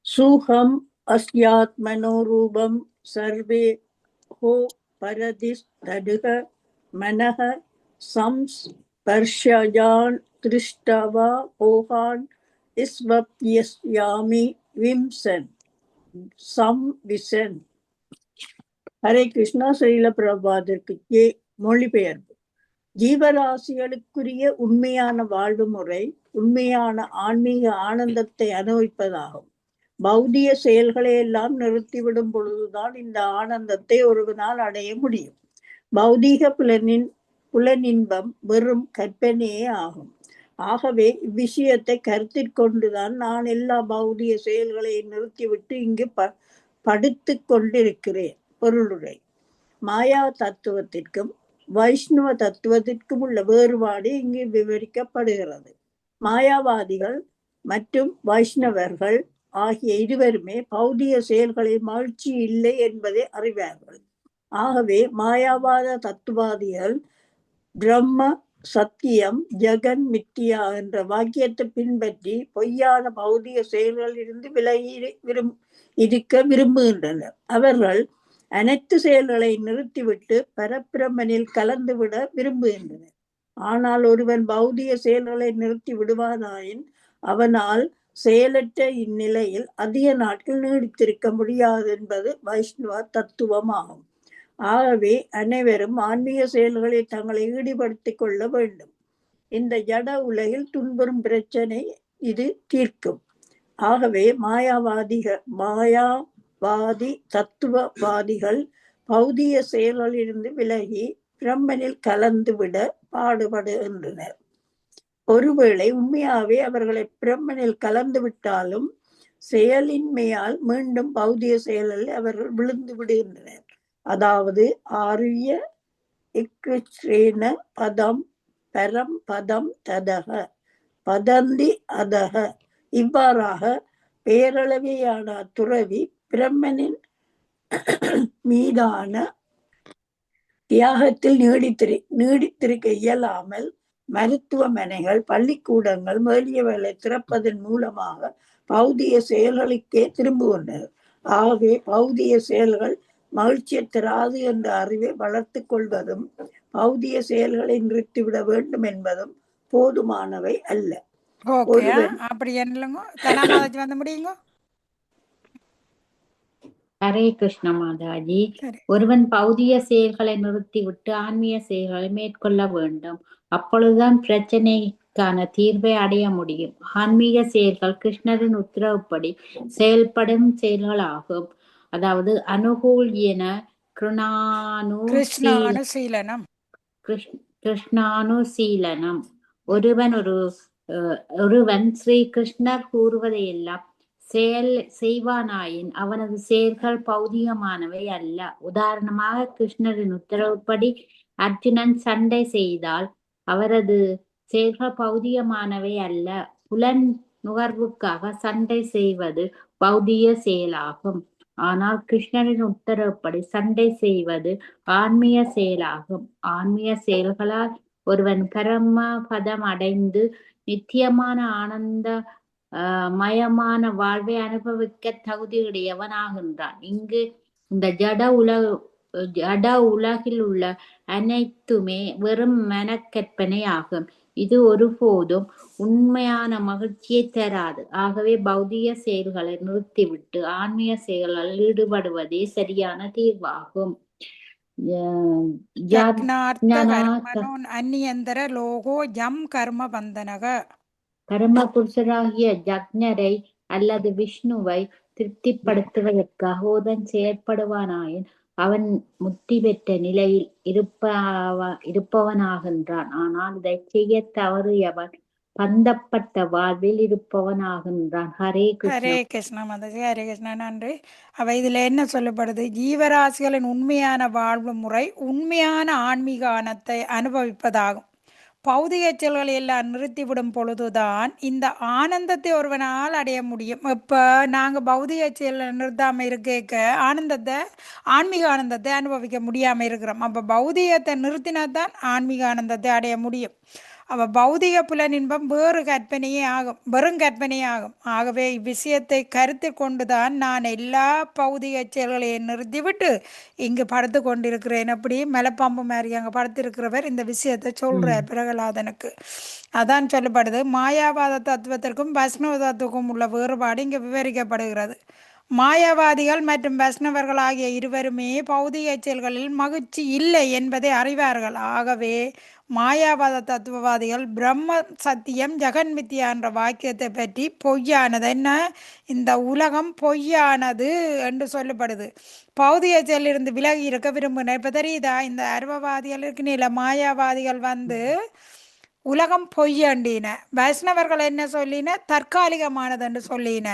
சூஹம் அஸ்யாத்மனோ ரூபம் சர்வே ஹோ பரதிஸ் தடுக மனஹ சம்ஸ்பர்ஷயான் திருஷ்டவா போகான் இஸ்வப்யஸ்யாமி விம்சன் சம்விசன். ஹரே கிருஷ்ணா. ஸ்ரீல பிரபாதற்கு மொழிபெயர்ப்பு. ஜீவராசிகளுக்குரிய உண்மையான வாழ்வு முறை உண்மையான ஆன்மீக ஆனந்தத்தை அனுபவிப்பதாகும். பௌதிக செயல்களை எல்லாம் நிறுத்திவிடும் பொழுதுதான் இந்த ஆனந்தத்தை ஒருவனால் அடைய முடியும். பௌதீக புலனின்பம் வெறும் கற்பனையே ஆகும். ஆகவே இவ்விஷயத்தை கருத்தில் கொண்டுதான் நான் எல்லா பௌதிக செயல்களையும் நிறுத்திவிட்டு இங்கு படுத்து கொண்டிருக்கிறேன். பொருளுரை. மாயா தத்துவத்திற்கும் வைஷ்ணவ தத்துவத்திற்கும் உள்ள வேறுபாடு இங்கு விவரிக்கப்படுகிறது. மாயாவாதிகள் மற்றும் வைஷ்ணவர்கள் ஆகிய இருவருமே பௌதிக செயல்களில் மகிழ்ச்சி இல்லை என்பதை அறிவார்கள். ஆகவே மாயாவாத தத்துவாதிகள் பிரம்ம சத்தியம் ஜெகன் மித்தியா என்ற வாக்கியத்தை பின்பற்றி பொய்யான பௌதிக செயல்களிலிருந்து விலகி இருக்க விரும்புகின்றனர். அவர்கள் அனைத்து செயல்களை நிறுத்திவிட்டு பரபிரமனில் கலந்துவிட விரும்புகின்றனர். ஆனால் ஒருவன் பௌதிக செயல்களை நிறுத்தி விடுவானாயின் அவனால் செயலற்ற இந்நிலையில் அதிக நாட்கள் நீடித்திருக்க முடியாது என்பது வைஷ்ணவ தத்துவமாகும். ஆகவே அனைவரும் ஆன்மீக செயல்களில் தங்களை ஈடுபடுத்திக் கொள்ள வேண்டும். இந்த ஜட உலகில் துன்புறும் பிரச்சனை இது தீர்க்கும். ஆகவே மாயாவாதி தத்துவவாதிகள் பௌதிக செயல்களிலிருந்து விலகி பிரம்மனில் கலந்துவிட பாடுபடுகின்றனர். ஒருவேளை உண்மையாகவே அவர்களை பிரம்மனில் கலந்து விட்டாலும் செயலின்மையால் மீண்டும் பௌதிக செயலில் அவர்கள் விழுந்து விடுகின்றனர். அதாவது ஆரிய இக்ரேன பதம் பரம் பதம் ததக பதந்தி அதக. இவ்வாறாக பேரளவையான துறவி பிரம்மனின் மீதான தியாகத்தில் நீடித்திருக்க இயலாமல் மருத்துவமனைகள் பள்ளிக்கூடங்கள் முதலியவர்களை திறப்பதன் மூலமாக பௌதிக செயல்களுக்கே திரும்புகின்றனர். ஆகவே பௌதிக செயல்கள் மகிழ்ச்சியை தராது என்ற அறிவை வளர்த்து கொள்வதும் பௌதிக செயல்களை நிறுத்திவிட வேண்டும் என்பதும் போதுமானவை அல்ல. அப்படி என்னங்க கலாமாதாஜி வந்து முடியுங்க. ஹரே கிருஷ்ண மாதாஜி. ஒருவன் பௌதிக செயல்களை நிறுத்திவிட்டு ஆன்மீக செயல்களை மேற்கொள்ள வேண்டும். அப்பொழுதுதான் பிரச்சனைக்கான தீர்வை அடைய முடியும். ஆன்மீக செயல்கள் கிருஷ்ணரின் உத்தரவுப்படி செயல்படும் செயல்களாகும். அதாவது அனுகூல்யன கிருஷ்ணானுசீலனம். ஒருவன் ஸ்ரீ கிருஷ்ணர் கூறுவதையெல்லாம் செய்வானாயின் அவனது செயல்கள் பௌதிகமானவை அல்ல. உதாரணமாக கிருஷ்ணரின் உத்தரவுப்படி அர்ஜுனன் சண்டை செய்தால் அவரது செயல்கள் பௌதிகமானவை அல்ல. புலன் நுகர்வுக்காக சண்டை செய்வது பௌதிக செயலாகும். ஆனால் கிருஷ்ணரின் உத்தரவுப்படி சண்டை செய்வது ஆன்மீக செயலாகும். ஆன்மீக செயல்களால் ஒருவன் பரம பதம் அடைந்து நித்தியமான ஆனந்த மயமான வாழ்வை அனுபவிக்க தகுதியுடையவன் ஆகின்றான். இங்கு இந்த ஜட உலகில் உள்ள அனைத்துமே வெறும் மனக்கற்பனை ஆகும். இது ஒருபோதும் உண்மையான மகிழ்ச்சியை தராது. ஆகவே பௌதிக செயல்களை நிறுத்திவிட்டு ஆன்மீக செயல்களில் ஈடுபடுவதே சரியான தீர்வாகும். கர்ம புருஷராகிய ஜக்ஞரை அல்லது விஷ்ணுவை திருப்திப்படுத்துவதற்காக ஒருவன் செயற்படுவானாயின் அவன் முத்தி பெற்ற நிலையில் இருப்பவனாகின்றான். ஆனால் இதை செய்ய தவறியவன் பந்தப்பட்ட வாழ்வில் இருப்பவனாகின்றான். ஹரே ஹரே கிருஷ்ணா. கிருஷ்ணா மாதாஜி, ஹரே கிருஷ்ணா, நன்றி. அவ இதுல என்ன சொல்லப்படுது? ஜீவராசிகளின் உண்மையான வாழ்வு முறை உண்மையான ஆன்மீகானத்தை அனுபவிப்பதாகும். பௌதிக செயல்களை எல்லாம் நிறுத்திவிடும் பொழுதுதான் இந்த ஆனந்தத்தை ஒருவனால் அடைய முடியும். இப்போ நாங்கள் பௌதிக செயலை நிறுத்தாமல் இருக்க ஆனந்தத்தை, ஆன்மீக ஆனந்தத்தை அனுபவிக்க முடியாமல் இருக்கிறோம். அப்போ பௌதிகத்தை நிறுத்தினா தான் ஆன்மீக ஆனந்தத்தை அடைய முடியும். அவள் பௌதிக புலனின்பம் வேறு கற்பனையே ஆகும், வெறும் கற்பனையே ஆகும். ஆகவே இவ்விஷயத்தை கருத்தில் கொண்டுதான் நான் எல்லா பௌதிக செயல்களையும் நிறுத்திவிட்டு இங்கு படுத்து கொண்டிருக்கிறேன். அப்படி மலைப்பாம்பு மாதிரி அங்கே படுத்திருக்கிறவர் இந்த விஷயத்தை சொல்கிறார் பிரகலாதனுக்கு. அதான் சொல்லப்படுது. மாயாவாத தத்துவத்திற்கும் வைஷ்ணவ தத்துவக்கும் உள்ள வேறுபாடு இங்கே விவரிக்கப்படுகிறது. மாயாவாதிகள் மற்றும் வைஷ்ணவர்கள் ஆகிய இருவருமே பௌதிக செயல்களில் மகிழ்ச்சி இல்லை என்பதை அறிவார்கள். ஆகவே மாயாவாத தத்துவவாதிகள் பிரம்ம சத்தியம் ஜெகன்மித்யா என்ற வாக்கியத்தை பற்றி பொய்யானது, என்ன இந்த உலகம் பொய்யானது என்று சொல்லப்படுது, பௌதிக செயலிருந்து விலகி இருக்க விரும்பினர். இப்போ தெரியுதா? இந்த அருவவாதிகள் இருக்குன்னு மாயாவாதிகள் உலகம் பொய்யண்டின, வைஷ்ணவர்கள் என்ன சொல்லின? தற்காலிகமானது என்று சொல்லின.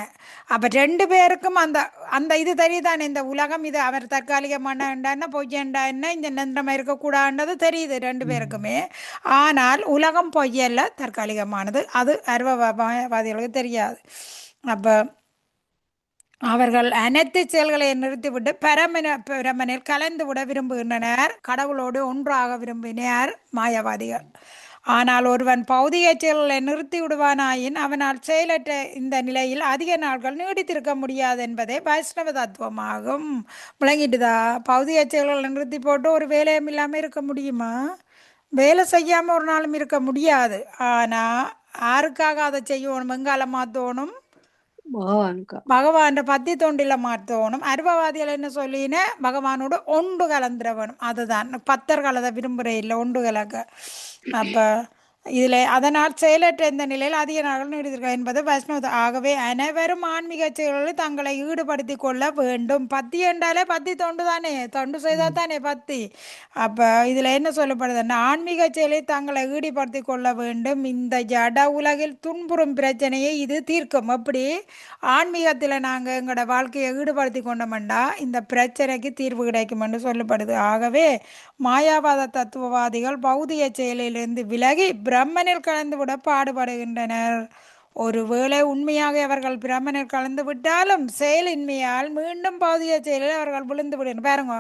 அப்போ ரெண்டு பேருக்கும் அந்த அந்த இது தெரியுதானே? இந்த உலகம் இது அவர் தற்காலிகமான பொய்யண்டா என்ன இந்த நிரந்தரமாக இருக்கக்கூடாதுன்றது தெரியுது ரெண்டு பேருக்குமே. ஆனால் உலகம் பொய்யல்ல, தற்காலிகமானது. அது அருவவாதிகளுக்கு தெரியாது. அப்போ அவர்கள் அனைத்து செயல்களை நிறுத்திவிட்டு பிரமனில் கலந்து விட விரும்புகின்றனர். கடவுளோடு ஒன்றாக விரும்பினார் மாயாவாதிகள். ஆனால் ஒருவன் பௌதிக செயல்களை நிறுத்தி விடுவானாயின் அவனால் செயலற்ற இந்த நிலையில் அதிக நாட்கள் நீடித்திருக்க முடியாது என்பதே வைஷ்ணவ தத்துவமாகும். விளங்கிட்டுதா? பௌதிக செயல்களை நிறுத்தி போட்டு ஒரு வேலையும் இல்லாமல் இருக்க முடியுமா? வேலை செய்யாமல் ஒரு நாளும் இருக்க முடியாது. ஆனால் யாருக்காக அதை செய்யணும்? எங்கால மாற்றணும்? பகவான் பத்தி தொண்டில மாற்றணும். அருவவாதிகள் என்ன சொல்லின? பகவானோட ஒன்று கலந்துடணும். அதுதான் பத்தர்கள் அதை விரும்புகிற இல்லை, ஒன்று கலக்க. அப்போ இதில் அதனால் செயலற்ற இந்த நிலையில் அதிக நாட்கள் நீடித்திருக்க என்பது வைஷ்ணவ. ஆகவே அனைவரும் ஆன்மீக செயல்களில் தங்களை ஈடுபடுத்தி கொள்ள வேண்டும். பத்தி என்றாலே பத்தி தொண்டு தானே, தொண்டு செய்தால் தானே பத்தி. அப்போ இதில் என்ன சொல்லப்படுதுன்னா, ஆன்மீக செயலில் தங்களை ஈடுபடுத்தி கொள்ள வேண்டும். இந்த ஜட உலகில் துன்புறும் பிரச்சனையை இது தீர்க்கும். எப்படி? ஆன்மீகத்தில் நாங்கள் எங்களோட வாழ்க்கையை ஈடுபடுத்தி கொண்டோம்னா இந்த பிரச்சனைக்கு தீர்வு கிடைக்கும் என்று சொல்லப்படுது. ஆகவே மாயாவாத தத்துவவாதிகள் பௌதிக செயலிலிருந்து விலகி பிரம்மனில் கலந்துவிட பாடுபடுகின்றனர். ஒருவேளை உண்மையாக அவர்கள் பிரம்மனில் கலந்து விட்டாலும் செயலின்மையால் மீண்டும் பௌதிக செயலில் அவர்கள் விழுந்து விடுங்க. பாருங்க,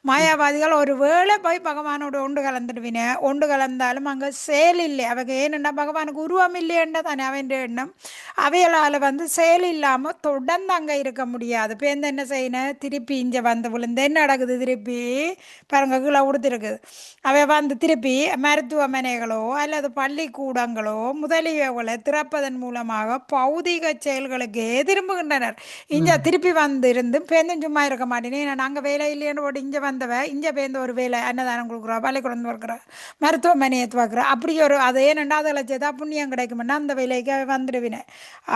மாயாவாதிகள் ஒரு வேளை போய் பகவானோட ஒன்று கலந்துடுவின, ஒன்று கலந்தாலும் அங்கே செயல் இல்லை. அவங்க ஏனென்னா பகவானுக்கு உருவம் இல்லையென்றா தானே அவன் எண்ணம். அவைகளால் செயல் இல்லாமல் தொடர்ந்து அங்கே இருக்க முடியாது. இப்போ என்ன செய்யணும்? திருப்பி இங்கே விழுந்து என்ன நடக்குது? திருப்பி பாருங்க கீழே கொடுத்துருக்குது. அவை திருப்பி மருத்துவமனைகளோ அல்லது பள்ளிக்கூடங்களோ முதலியவர்களை திறப்பதன் மூலமாக பௌதிக செயல்களுக்கே திரும்புகின்றனர். இங்கே திருப்பி இருந்து பேருந்து சும்மா இருக்க மாட்டேனே, நாங்கள் வேலை இல்லைன்னு போட்டு இங்கே வந்தவ இங்கே பேருந்து ஒரு வேலை அன்னதானம் கொடுக்குறோம், பள்ளிக்கூடம் பார்க்குறோம், மருத்துவமனையை பார்க்குறோம். அப்படி ஒரு அது ஏனெண்டா அதில் செய்தா புண்ணியம் கிடைக்கும்னா அந்த வேலைக்கு வந்துடுவினேன்.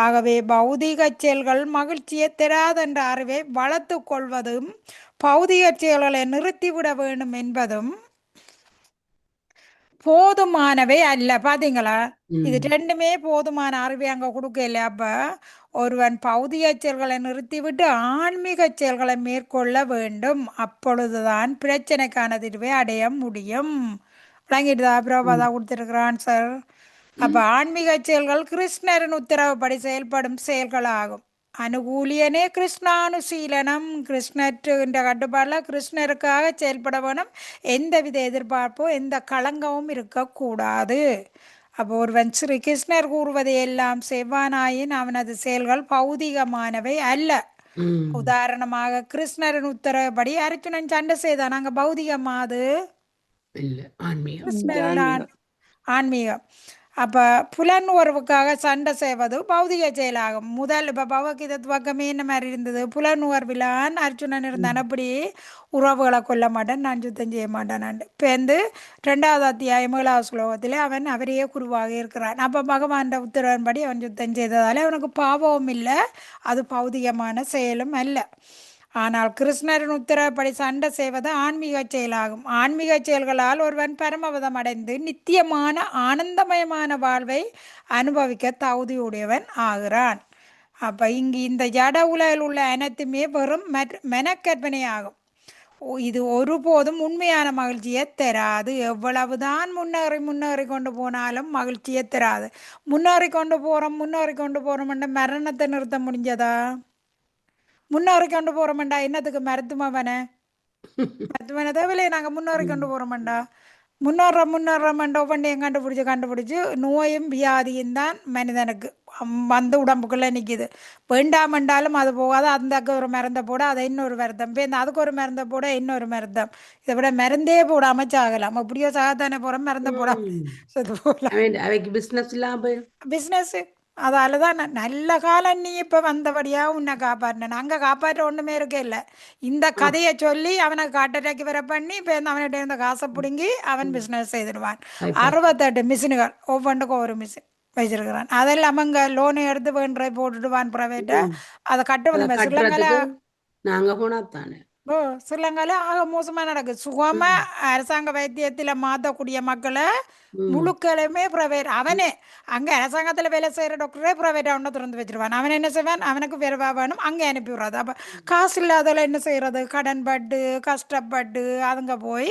ஆகவே பௌதிக செயல்கள் மகிழ்ச்சியை தராதென்ற அறிவை வளர்த்து கொள்வதும் பௌதிக செயல்களை நிறுத்திவிட வேண்டும் என்பதும் போதுமானவை அல்ல. பாத்தீங்களா? இது ரெண்டுமே போதுமான அறிவை அங்க கொடுக்கல. அப்ப ஒருவன் பௌதிக செயல்களை நிறுத்திவிட்டு ஆன்மீக செயல்களை மேற்கொள்ள வேண்டும். அப்பொழுதுதான் பிரச்சனைக்கான தீர்வை அடைய முடியும். விளங்கிட்டுதா? பிரபாதா கொடுத்திருக்கிறான் சார். அப்ப ஆன்மீக செயல்கள் கிருஷ்ணரின் உத்தரவுப்படி செயல்படும் செயல்கள் ஆகும். அனுகூலியனே கிருஷ்ணானுசீலனம். கிருஷ்ணற்ற கட்டுப்பாடில் கிருஷ்ணருக்காக செயல்பட வேணும். எந்தவித எதிர்பார்ப்போ எந்த களங்கமும் இருக்கக்கூடாது. அப்போ ஒருவன் ஸ்ரீ கிருஷ்ணர் கூறுவதை எல்லாம் செய்வானாயின் அவனது செயல்கள் பௌதிகமானவை அல்ல. உதாரணமாக கிருஷ்ணரின் உத்தரவுப்படி அர்ஜுனன் சண்டை செய்தான். அங்க பௌதிகமா? அது கிருஷ்ணரின் ஆன்மீகம். அப்போ புலனுணர்வுக்காக சண்டை செய்வது பௌதிக செயலாகும். முதல் இப்போ பகவத்கீதை துவக்கமே என்ன மாதிரி இருந்தது? புலனுணர்விலான் அர்ஜுனன் இருந்தான். அப்படி உறவுகளை கொல்ல மாட்டேன், நான் யுத்தம் செய்ய மாட்டேன். இப்போ வந்து 2வது அத்தியாயம் 7வது ஸ்லோகத்தில் அவன் அவரையே குருவாக இருக்கிறான். அப்போ பகவான் உத்தரவின்படி அவன் யுத்தம் செய்ததால் அவனுக்கு பாவமும் இல்லை, அது பௌதிகமான செயலும் அல்ல. ஆனால் கிருஷ்ணரின் உத்தரவுப்படி சண்டை செய்வது ஆன்மீக செயலாகும். ஆன்மீக செயல்களால் ஒருவன் பரமபதம் அடைந்து நித்தியமான ஆனந்தமயமான வாழ்வை அனுபவிக்க தகுதியுடையவன் ஆகிறான். அப்போ இங்கு இந்த ஜட உலகில் உள்ள அனைத்துமே வெறும் மெனக்கற்பனையாகும். இது ஒருபோதும் உண்மையான மகிழ்ச்சியை தராது. எவ்வளவுதான் முன்னேறி கொண்டு போனாலும் மகிழ்ச்சியை தராது. முன்னேறி கொண்டு போகிறோம் மரணத்தை நிறுத்த முடிஞ்சதா? முன்னேறி கொண்டு போகிறோம்டா, என்னத்துக்கு மருத்துவமனை தேவையில்லையே. நாங்கள் முன்னேறி கொண்டு போகிறோம்டா, முன்னேறோம்டா ஒவ்வொன்றையும் கண்டுபிடிச்சி நோயும் வியாதியும் தான் மனிதனுக்கு வந்து உடம்புக்குள்ளே நிற்கிது. வேண்டாமென்றாலும் அது போகாது. அதுக்கு ஒரு மருந்தை போட அதை இன்னொரு மருந்தம், இப்போ அதுக்கு ஒரு மருந்தை போட இன்னொரு மருந்தம். இதை விட மருந்தே போடாமல் சாகலாம். அப்படியோ சாகத்தானே போகிறோம், மருந்தை போடாமல் செத்து போகலாம். அவைக்கு பிசினஸ் இல்லாம போயிடும். பிஸ்னஸ்ஸு அதால தான் நல்ல காலம் நீ இப்போ வந்தபடியாக உன்னை காப்பாற்றினேன். அங்கே காப்பாற்ற ஒன்றுமே இருக்கே இல்லை. இந்த கதையை சொல்லி அவனை காட்டறைக்கு வர பண்ணி இப்போ அவன்கிட்ட இருந்த காசை பிடுங்கி அவன் பிஸ்னஸ் செய்திடுவான். 68 மிஷினுகள், ஒவ்வொன்றுக்கும் ஒரு மிஷின் வச்சிருக்கிறான். அதெல்லாம் அங்கே லோனை எடுத்து வேண்ட போட்டுடுவான் ப்ரைவேட்டை. அதை கட்டணுமே. ஸ்ரீலங்காவில் நாங்க போனா தானே. ஸ்ரீலங்காவில் ஆக மோசமாக நடக்குது. சுகமாக அரசாங்க வைத்தியத்தில் மாற்றக்கூடிய மக்களை முழுக்களுமே ப்ரைவேட். அவனே அங்கே அரசாங்கத்தில் வேலை செய்கிற டாக்டரே ப்ரைவேட் அவனை திறந்து வச்சிருவான். அவன் என்ன செய்வான்? அவனுக்கு வேறு வேணும், அங்கே அனுப்பி விடுறது. அப்போ காசு இல்லாதவளை என்ன செய்கிறது? கடன் பட்டு கஷ்டப்பட்டு அதுங்க போய்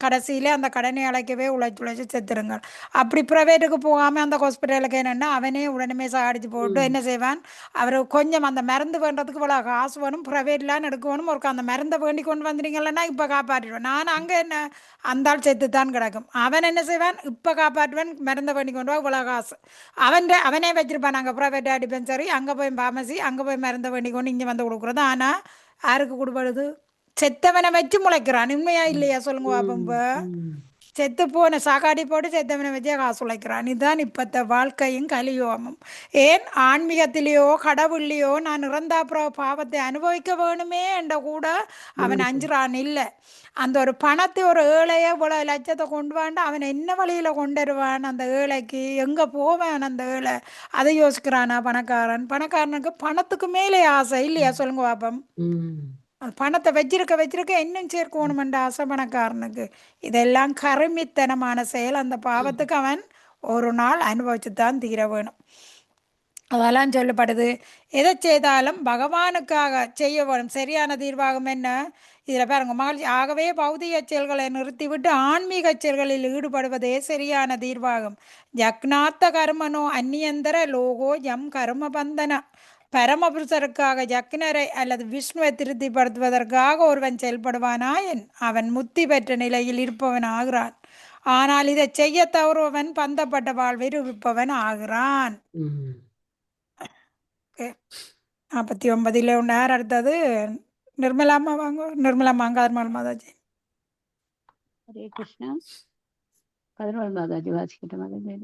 கடைசியில் அந்த கடனை அழைக்கவே உழைச்சி செத்துருங்க. அப்படி ப்ரைவேட்டுக்கு போகாமல் அந்த ஹாஸ்பிட்டலுக்கு என்னென்னா அவனே உடனே சாடிச்சு போட்டு என்ன செய்வான்? அவர் கொஞ்சம் அந்த மருந்து வேண்டதுக்கு இவ்வளோ காசு வேணும், ப்ரைவேட்லாம் எடுக்க வேணும், ஒரு அந்த மருந்தை வேண்டி கொண்டு வந்துட்டீங்களன்னா இப்போ காப்பாற்றிடுவேன். நான் அங்கே என்ன அந்த ஆள் செத்து தான் கிடக்கும். அவன் என்ன செய்வான்? இப்போ காப்பாற்றுவேன், மருந்தை வேண்டி கொண்டு வா, இவ்வளோ காசு அவனே வச்சிருப்பான். அங்கே ப்ரைவேட் டிஸ்பென்சரி, அங்கே போய் ஃபார்மசி, அங்கே போய் மருந்தை வேண்டி கொண்டு இங்கே வந்து கொடுக்குறது. ஆனால் யாருக்கு கொடுப்படுது? செத்தவனை வச்சு முளைக்கிறான். உண்மையா இல்லையா சொல்லுங்க பாப்போம். இப்போ செத்து போன சாக்காடி போட்டு செத்தவனை வச்சே காசு உழைக்கிறான். இதுதான் இப்பத்த வாழ்க்கையும் கலியோகமும். ஏன் ஆன்மீகத்திலேயோ கடவுள்லையோ நான் இறந்தா பாவத்தை அனுபவிக்க வேணுமே என்ற கூட அவன் அஞ்சுறான். இல்லை, அந்த ஒரு பணத்தை ஒரு ஏழையை இவ்வளோ லட்சத்தை கொண்டு வாண்டா அவன் என்ன வழியில் கொண்டு வருவான்? அந்த ஏழைக்கு எங்கே போவான்? அந்த ஏழை அதை யோசிக்கிறானா பணக்காரனுக்கு பணத்துக்கு மேலே ஆசை இல்லையா சொல்லுங்க பாப்போம். பணத்தை வச்சிருக்க இன்னும் சேர்க்கணுமென்ற ஆசை பணக்காரனுக்கு. இதெல்லாம் கருமித்தனமான செயல். அந்த பாவத்துக்கு அவன் ஒரு நாள் அனுபவிச்சு தான் தீர வேணும். அதெல்லாம் சொல்லப்படுது. எதை செய்தாலும் பகவானுக்காக செய்ய வேணும். சரியான தீர்வாகும் என்ன? இதில் பாருங்க, மகிழ்ச்சி. ஆகவே பௌதிக செயல்களை நிறுத்திவிட்டு ஆன்மீக செயல்களில் ஈடுபடுவதே சரியான தீர்வாகும். ஜக்னாத்த கர்மனோ அந்நியந்தர லோகோ எம் கர்ம பந்தன. பரமபுருஷருக்காக ஜக்னரை அல்லது விஷ்ணுவை திருப்திப்படுத்துவதற்காக ஒருவன் செயல்படுவானாயின் அவன் முத்தி பெற்ற நிலையில் இருப்பவன் ஆகிறான். ஆனால் இதை செய்ய தவறுவன் பந்தப்பட்ட வாழ்வில் இருப்பவன் ஆகிறான். 49 உண்டார். அடுத்தது நிர்மலாமா வாங்க. நிர்மலாமா கதர்மல் மாதாஜி. ஹரே கிருஷ்ணா. கதர்மல் மாதாஜி வாசிக்கிட்ட மாதாஜி.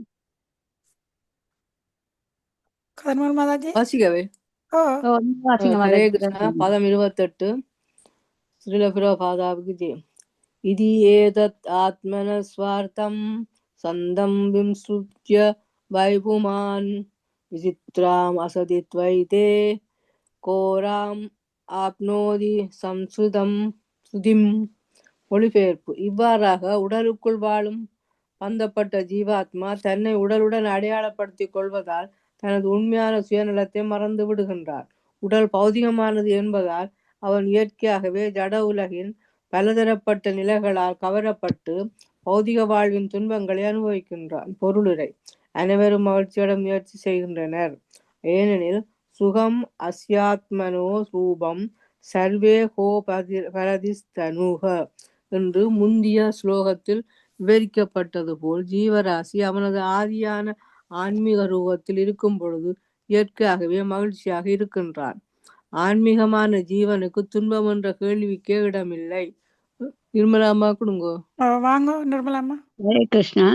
கதர்மல் மாதாஜி வாசிக்கவே. ஹரே கிருஷ்ணா. பதம் 28. ஸ்ரீல பிரபாதாவுக்கு ஜெயம். இதி ஏதத் ஆத்மன ஸ்வார்த்தம் சந்தம் விம்ஸ்ருத்ய வைபுமான் விசித்ராம் அசதித்வைதே கோராம் ஆப்னோதி சம்ஸ்ருதம் சுதிம். மொழிபெயர்ப்பு. இவ்வாறாக உடலுக்குள் வாழும் பந்தப்பட்ட ஜீவாத்மா தன்னை உடலுடன் அடையாளப்படுத்திக் கொள்வதால் தனது உண்மையான சுயநலத்தை மறந்து விடுகின்றார். உடல் பௌதிகமானது என்பதால் அவன் இயற்கையாகவே ஜட உலகின் பலதரப்பட்ட நிலைகளால் கவரப்பட்டு பௌதிக வாழ்வின் துன்பங்களை அனுபவிக்கின்றான். பொருளுரை. அனைவரும் மகிழ்ச்சியோட முயற்சி செய்கின்றனர். ஏனெனில் சுகம் அஸ்யாத்மனோ ரூபம் சர்வே ஹோ பரதிஸ்தனுக என்று முந்திய ஸ்லோகத்தில் விவரிக்கப்பட்டது போல் ஜீவராசி அவனது ஆதியான ஆன்மீக ரூபத்தில் இருக்கும் பொழுது இயற்கையாகவே மகிழ்ச்சியாக இருக்கின்றான். ஆன்மீகமான ஜீவனுக்கு துன்பம் என்ற கேள்விக்கே இடமில்லை. நிர்மலாமா கொடுங்கோ. வாங்க நிர்மலாமா. ஹரே கிருஷ்ணா.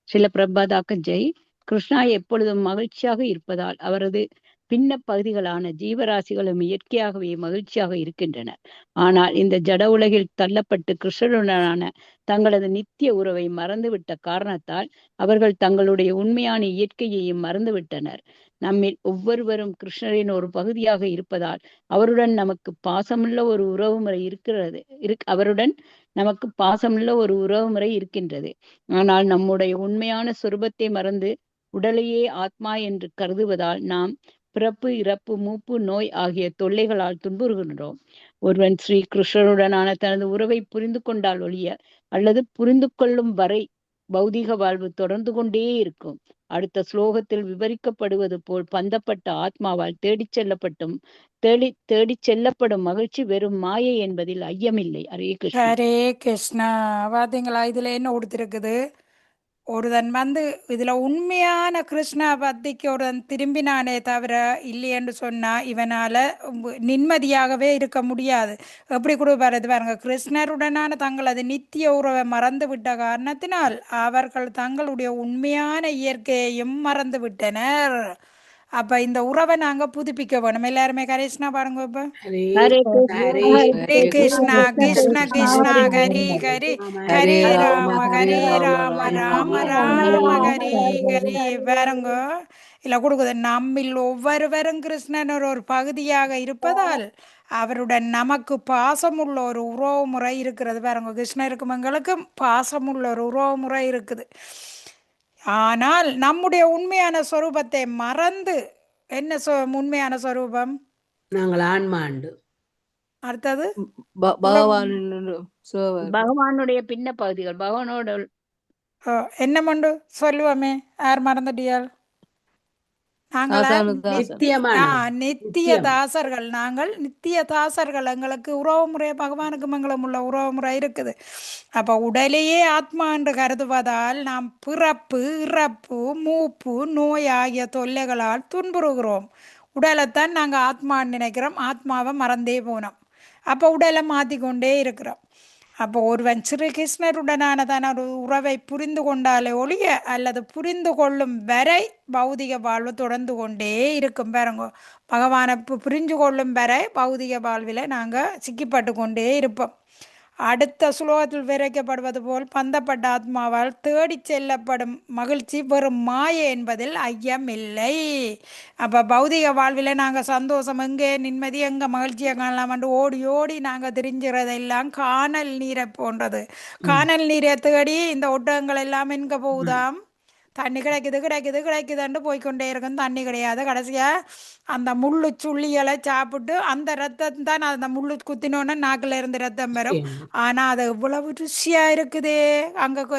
ஸ்ரீல பிரபாதாக்கு ஜெய். கிருஷ்ணா எப்பொழுதும் மகிழ்ச்சியாக இருப்பதால் அவரது பின்ன பகுதிகளான ஜீவராசிகளும் இயற்கையாகவே மகிழ்ச்சியாக இருக்கின்றனர். ஆனால் இந்த ஜட உலகில் தள்ளப்பட்டு கிருஷ்ணருடனான தங்களது நித்திய உறவை மறந்துவிட்ட காரணத்தால் அவர்கள் தங்களுடைய உண்மையான இயற்கையையும் மறந்துவிட்டனர். நம்மில் ஒவ்வொருவரும் கிருஷ்ணரின் ஒரு பகுதியாக இருப்பதால் அவருடன் நமக்கு பாசமுள்ள ஒரு உறவுமுறை இருக்கின்றது. ஆனால் நம்முடைய உண்மையான சொரூபத்தை மறந்து உடலையே ஆத்மா என்று கருதுவதால் நாம் பிறப்பு, இறப்பு, மூப்பு, நோய் ஆகிய தொல்லைகளால் துன்புறுகின்றோம். ஒருவன் ஸ்ரீ கிருஷ்ணருடனான தனது உறவை புரிந்து கொண்டால் ஒழிய அல்லது புரிந்து கொள்ளும் வரை பௌதிக வாழ்வு தொடர்ந்து கொண்டே இருக்கும். அடுத்த ஸ்லோகத்தில் விவரிக்கப்படுவது போல் பந்தப்பட்ட ஆத்மாவால் தேடிச் செல்லப்படும் மகிழ்ச்சி வெறும் மாயை என்பதில் ஐயமில்லை. ஹரே கிருஷ்ணா. ஹரே கிருஷ்ணா. பாத்தீங்களா, இதுல என்ன கொடுத்திருக்குது? ஒருதன் இதுல உண்மையான கிருஷ்ணா பக்திக்கு ஒருதன் திரும்பினானே தவிர இல்லையென்று சொன்னா இவனால நிம்மதியாகவே இருக்க முடியாது. எப்படி கொடுப்பாரு பாருங்க, கிருஷ்ணருடனான தங்களது நித்திய உறவை மறந்து விட்ட காரணத்தினால் அவர்கள் தங்களுடைய உண்மையான இயற்கையையும் மறந்து விட்டனர். அப்ப இந்த உறவை நாங்க புதுப்பிக்க வேணும். எல்லாருமே கிருஷ்ணா பாருங்க. இப்ப ஹரே ஹரே கிருஷ்ணா கிருஷ்ண கிருஷ்ணா ஹரி ஹரி ஹரே ராம ஹரே ராம ராம ராம ஹரி ஹரி. பாருங்க, இல்ல கொடுக்குது. நம்மில் ஒவ்வொருவரும் கிருஷ்ணன் ஒரு பகுதியாக இருப்பதால் அவருடன் நமக்கு பாசமுள்ள ஒரு உறவு முறை இருக்கிறது. பாருங்க, கிருஷ்ணருக்கும் எங்களுக்கும் பாசமுள்ள ஒரு உறவு முறை இருக்குது. ஆனால் நம்முடைய உண்மையான சொரூபத்தை மறந்து, என்ன உண்மையான சொரூபம்? நாங்கள் ஆன்மாண்டு. அடுத்தது பகவானுடைய பின்ன பகுதிகள். பகவானோட என்ன மண்டு சொல்லுவோமே, யார் மறந்துட்டியால்? நித்திய தாசர்கள். நாங்கள் நித்திய தாசர்கள். எங்களுக்கு உறவு முறை பகவானுக்கு மங்களம் உள்ள உறவு முறை இருக்குது. அப்ப உடலையே ஆத்மா என்று கருதுவதால் நாம் பிறப்பு, இறப்பு, மூப்பு, நோய் ஆகிய தொல்லைகளால் துன்புறுகிறோம். உடலைத்தான் நாங்கள் ஆத்மான்னு நினைக்கிறோம், ஆத்மாவை மறந்தே போனோம். அப்போ உடலை மாற்றிக்கொண்டே இருக்கிறோம். அப்போ ஒருவன் ஸ்ரீ கிருஷ்ணருடனான தனது உறவை புரிந்து கொண்டாலே ஒழிய அல்லது புரிந்து கொள்ளும் வரை பௌதிக வாழ்வு தொடர்ந்து கொண்டே இருக்கும். பாருங்க, பகவானை புரிஞ்சு கொள்ளும் வரை பௌதிக வாழ்வில் நாங்கள் சிக்கிப்பட்டு கொண்டே இருப்போம். அடுத்த சுலோகத்தில் விவரிக்கப்படுவது போல் பந்தப்பட்ட ஆத்மாவால் தேடி செல்லப்படும் மகிழ்ச்சி வெறும் மாயை என்பதில் ஐயமில்லை. அப்போ பௌதிக வாழ்வில் நாங்கள் சந்தோஷம் எங்கே, நிம்மதி எங்கே, மகிழ்ச்சியை காணலாம்னு ஓடி ஓடி நாங்கள் தெரிஞ்சுக்கிறதெல்லாம் காணல் நீரை போன்றது. காணல் நீரை தேடி இந்த ஒட்டகங்கள் எல்லாம் எங்கே போகுதாம்? தண்ணி கிடைக்குதுன்னு போய்கொண்டே இருக்கும். தண்ணி கிடையாது. கடைசியாக அந்த முள்ளு சுள்ளிகளை சாப்பிட்டு அந்த ரத்தம் தான், அந்த முள்ளு குத்தினோன்னு நாக்கில் இருந்து ரத்தம் வரும். ஆனால் அது எவ்வளவு ருசியாக இருக்குதே.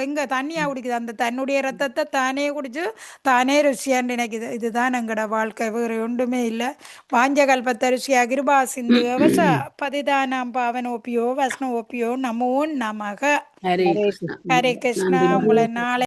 எங்கே தண்ணியாக குடிக்குது, அந்த தன்னுடைய ரத்தத்தை தானே குடிச்சு தானே ருசியான்னு நினைக்குது. இதுதான் எங்களோட வாழ்க்கை, வேறு ஒன்றுமே இல்லை. வாஞ்சகல்பத்த ருசியா கிருபா சிந்து அவச பதிதானாம் பாவனோப்பியோ வஸ்னோப்பியோ நமோ நமக. ஹரே கிருஷ்ணா. ஹரே கிருஷ்ணா. உங்களை நாளை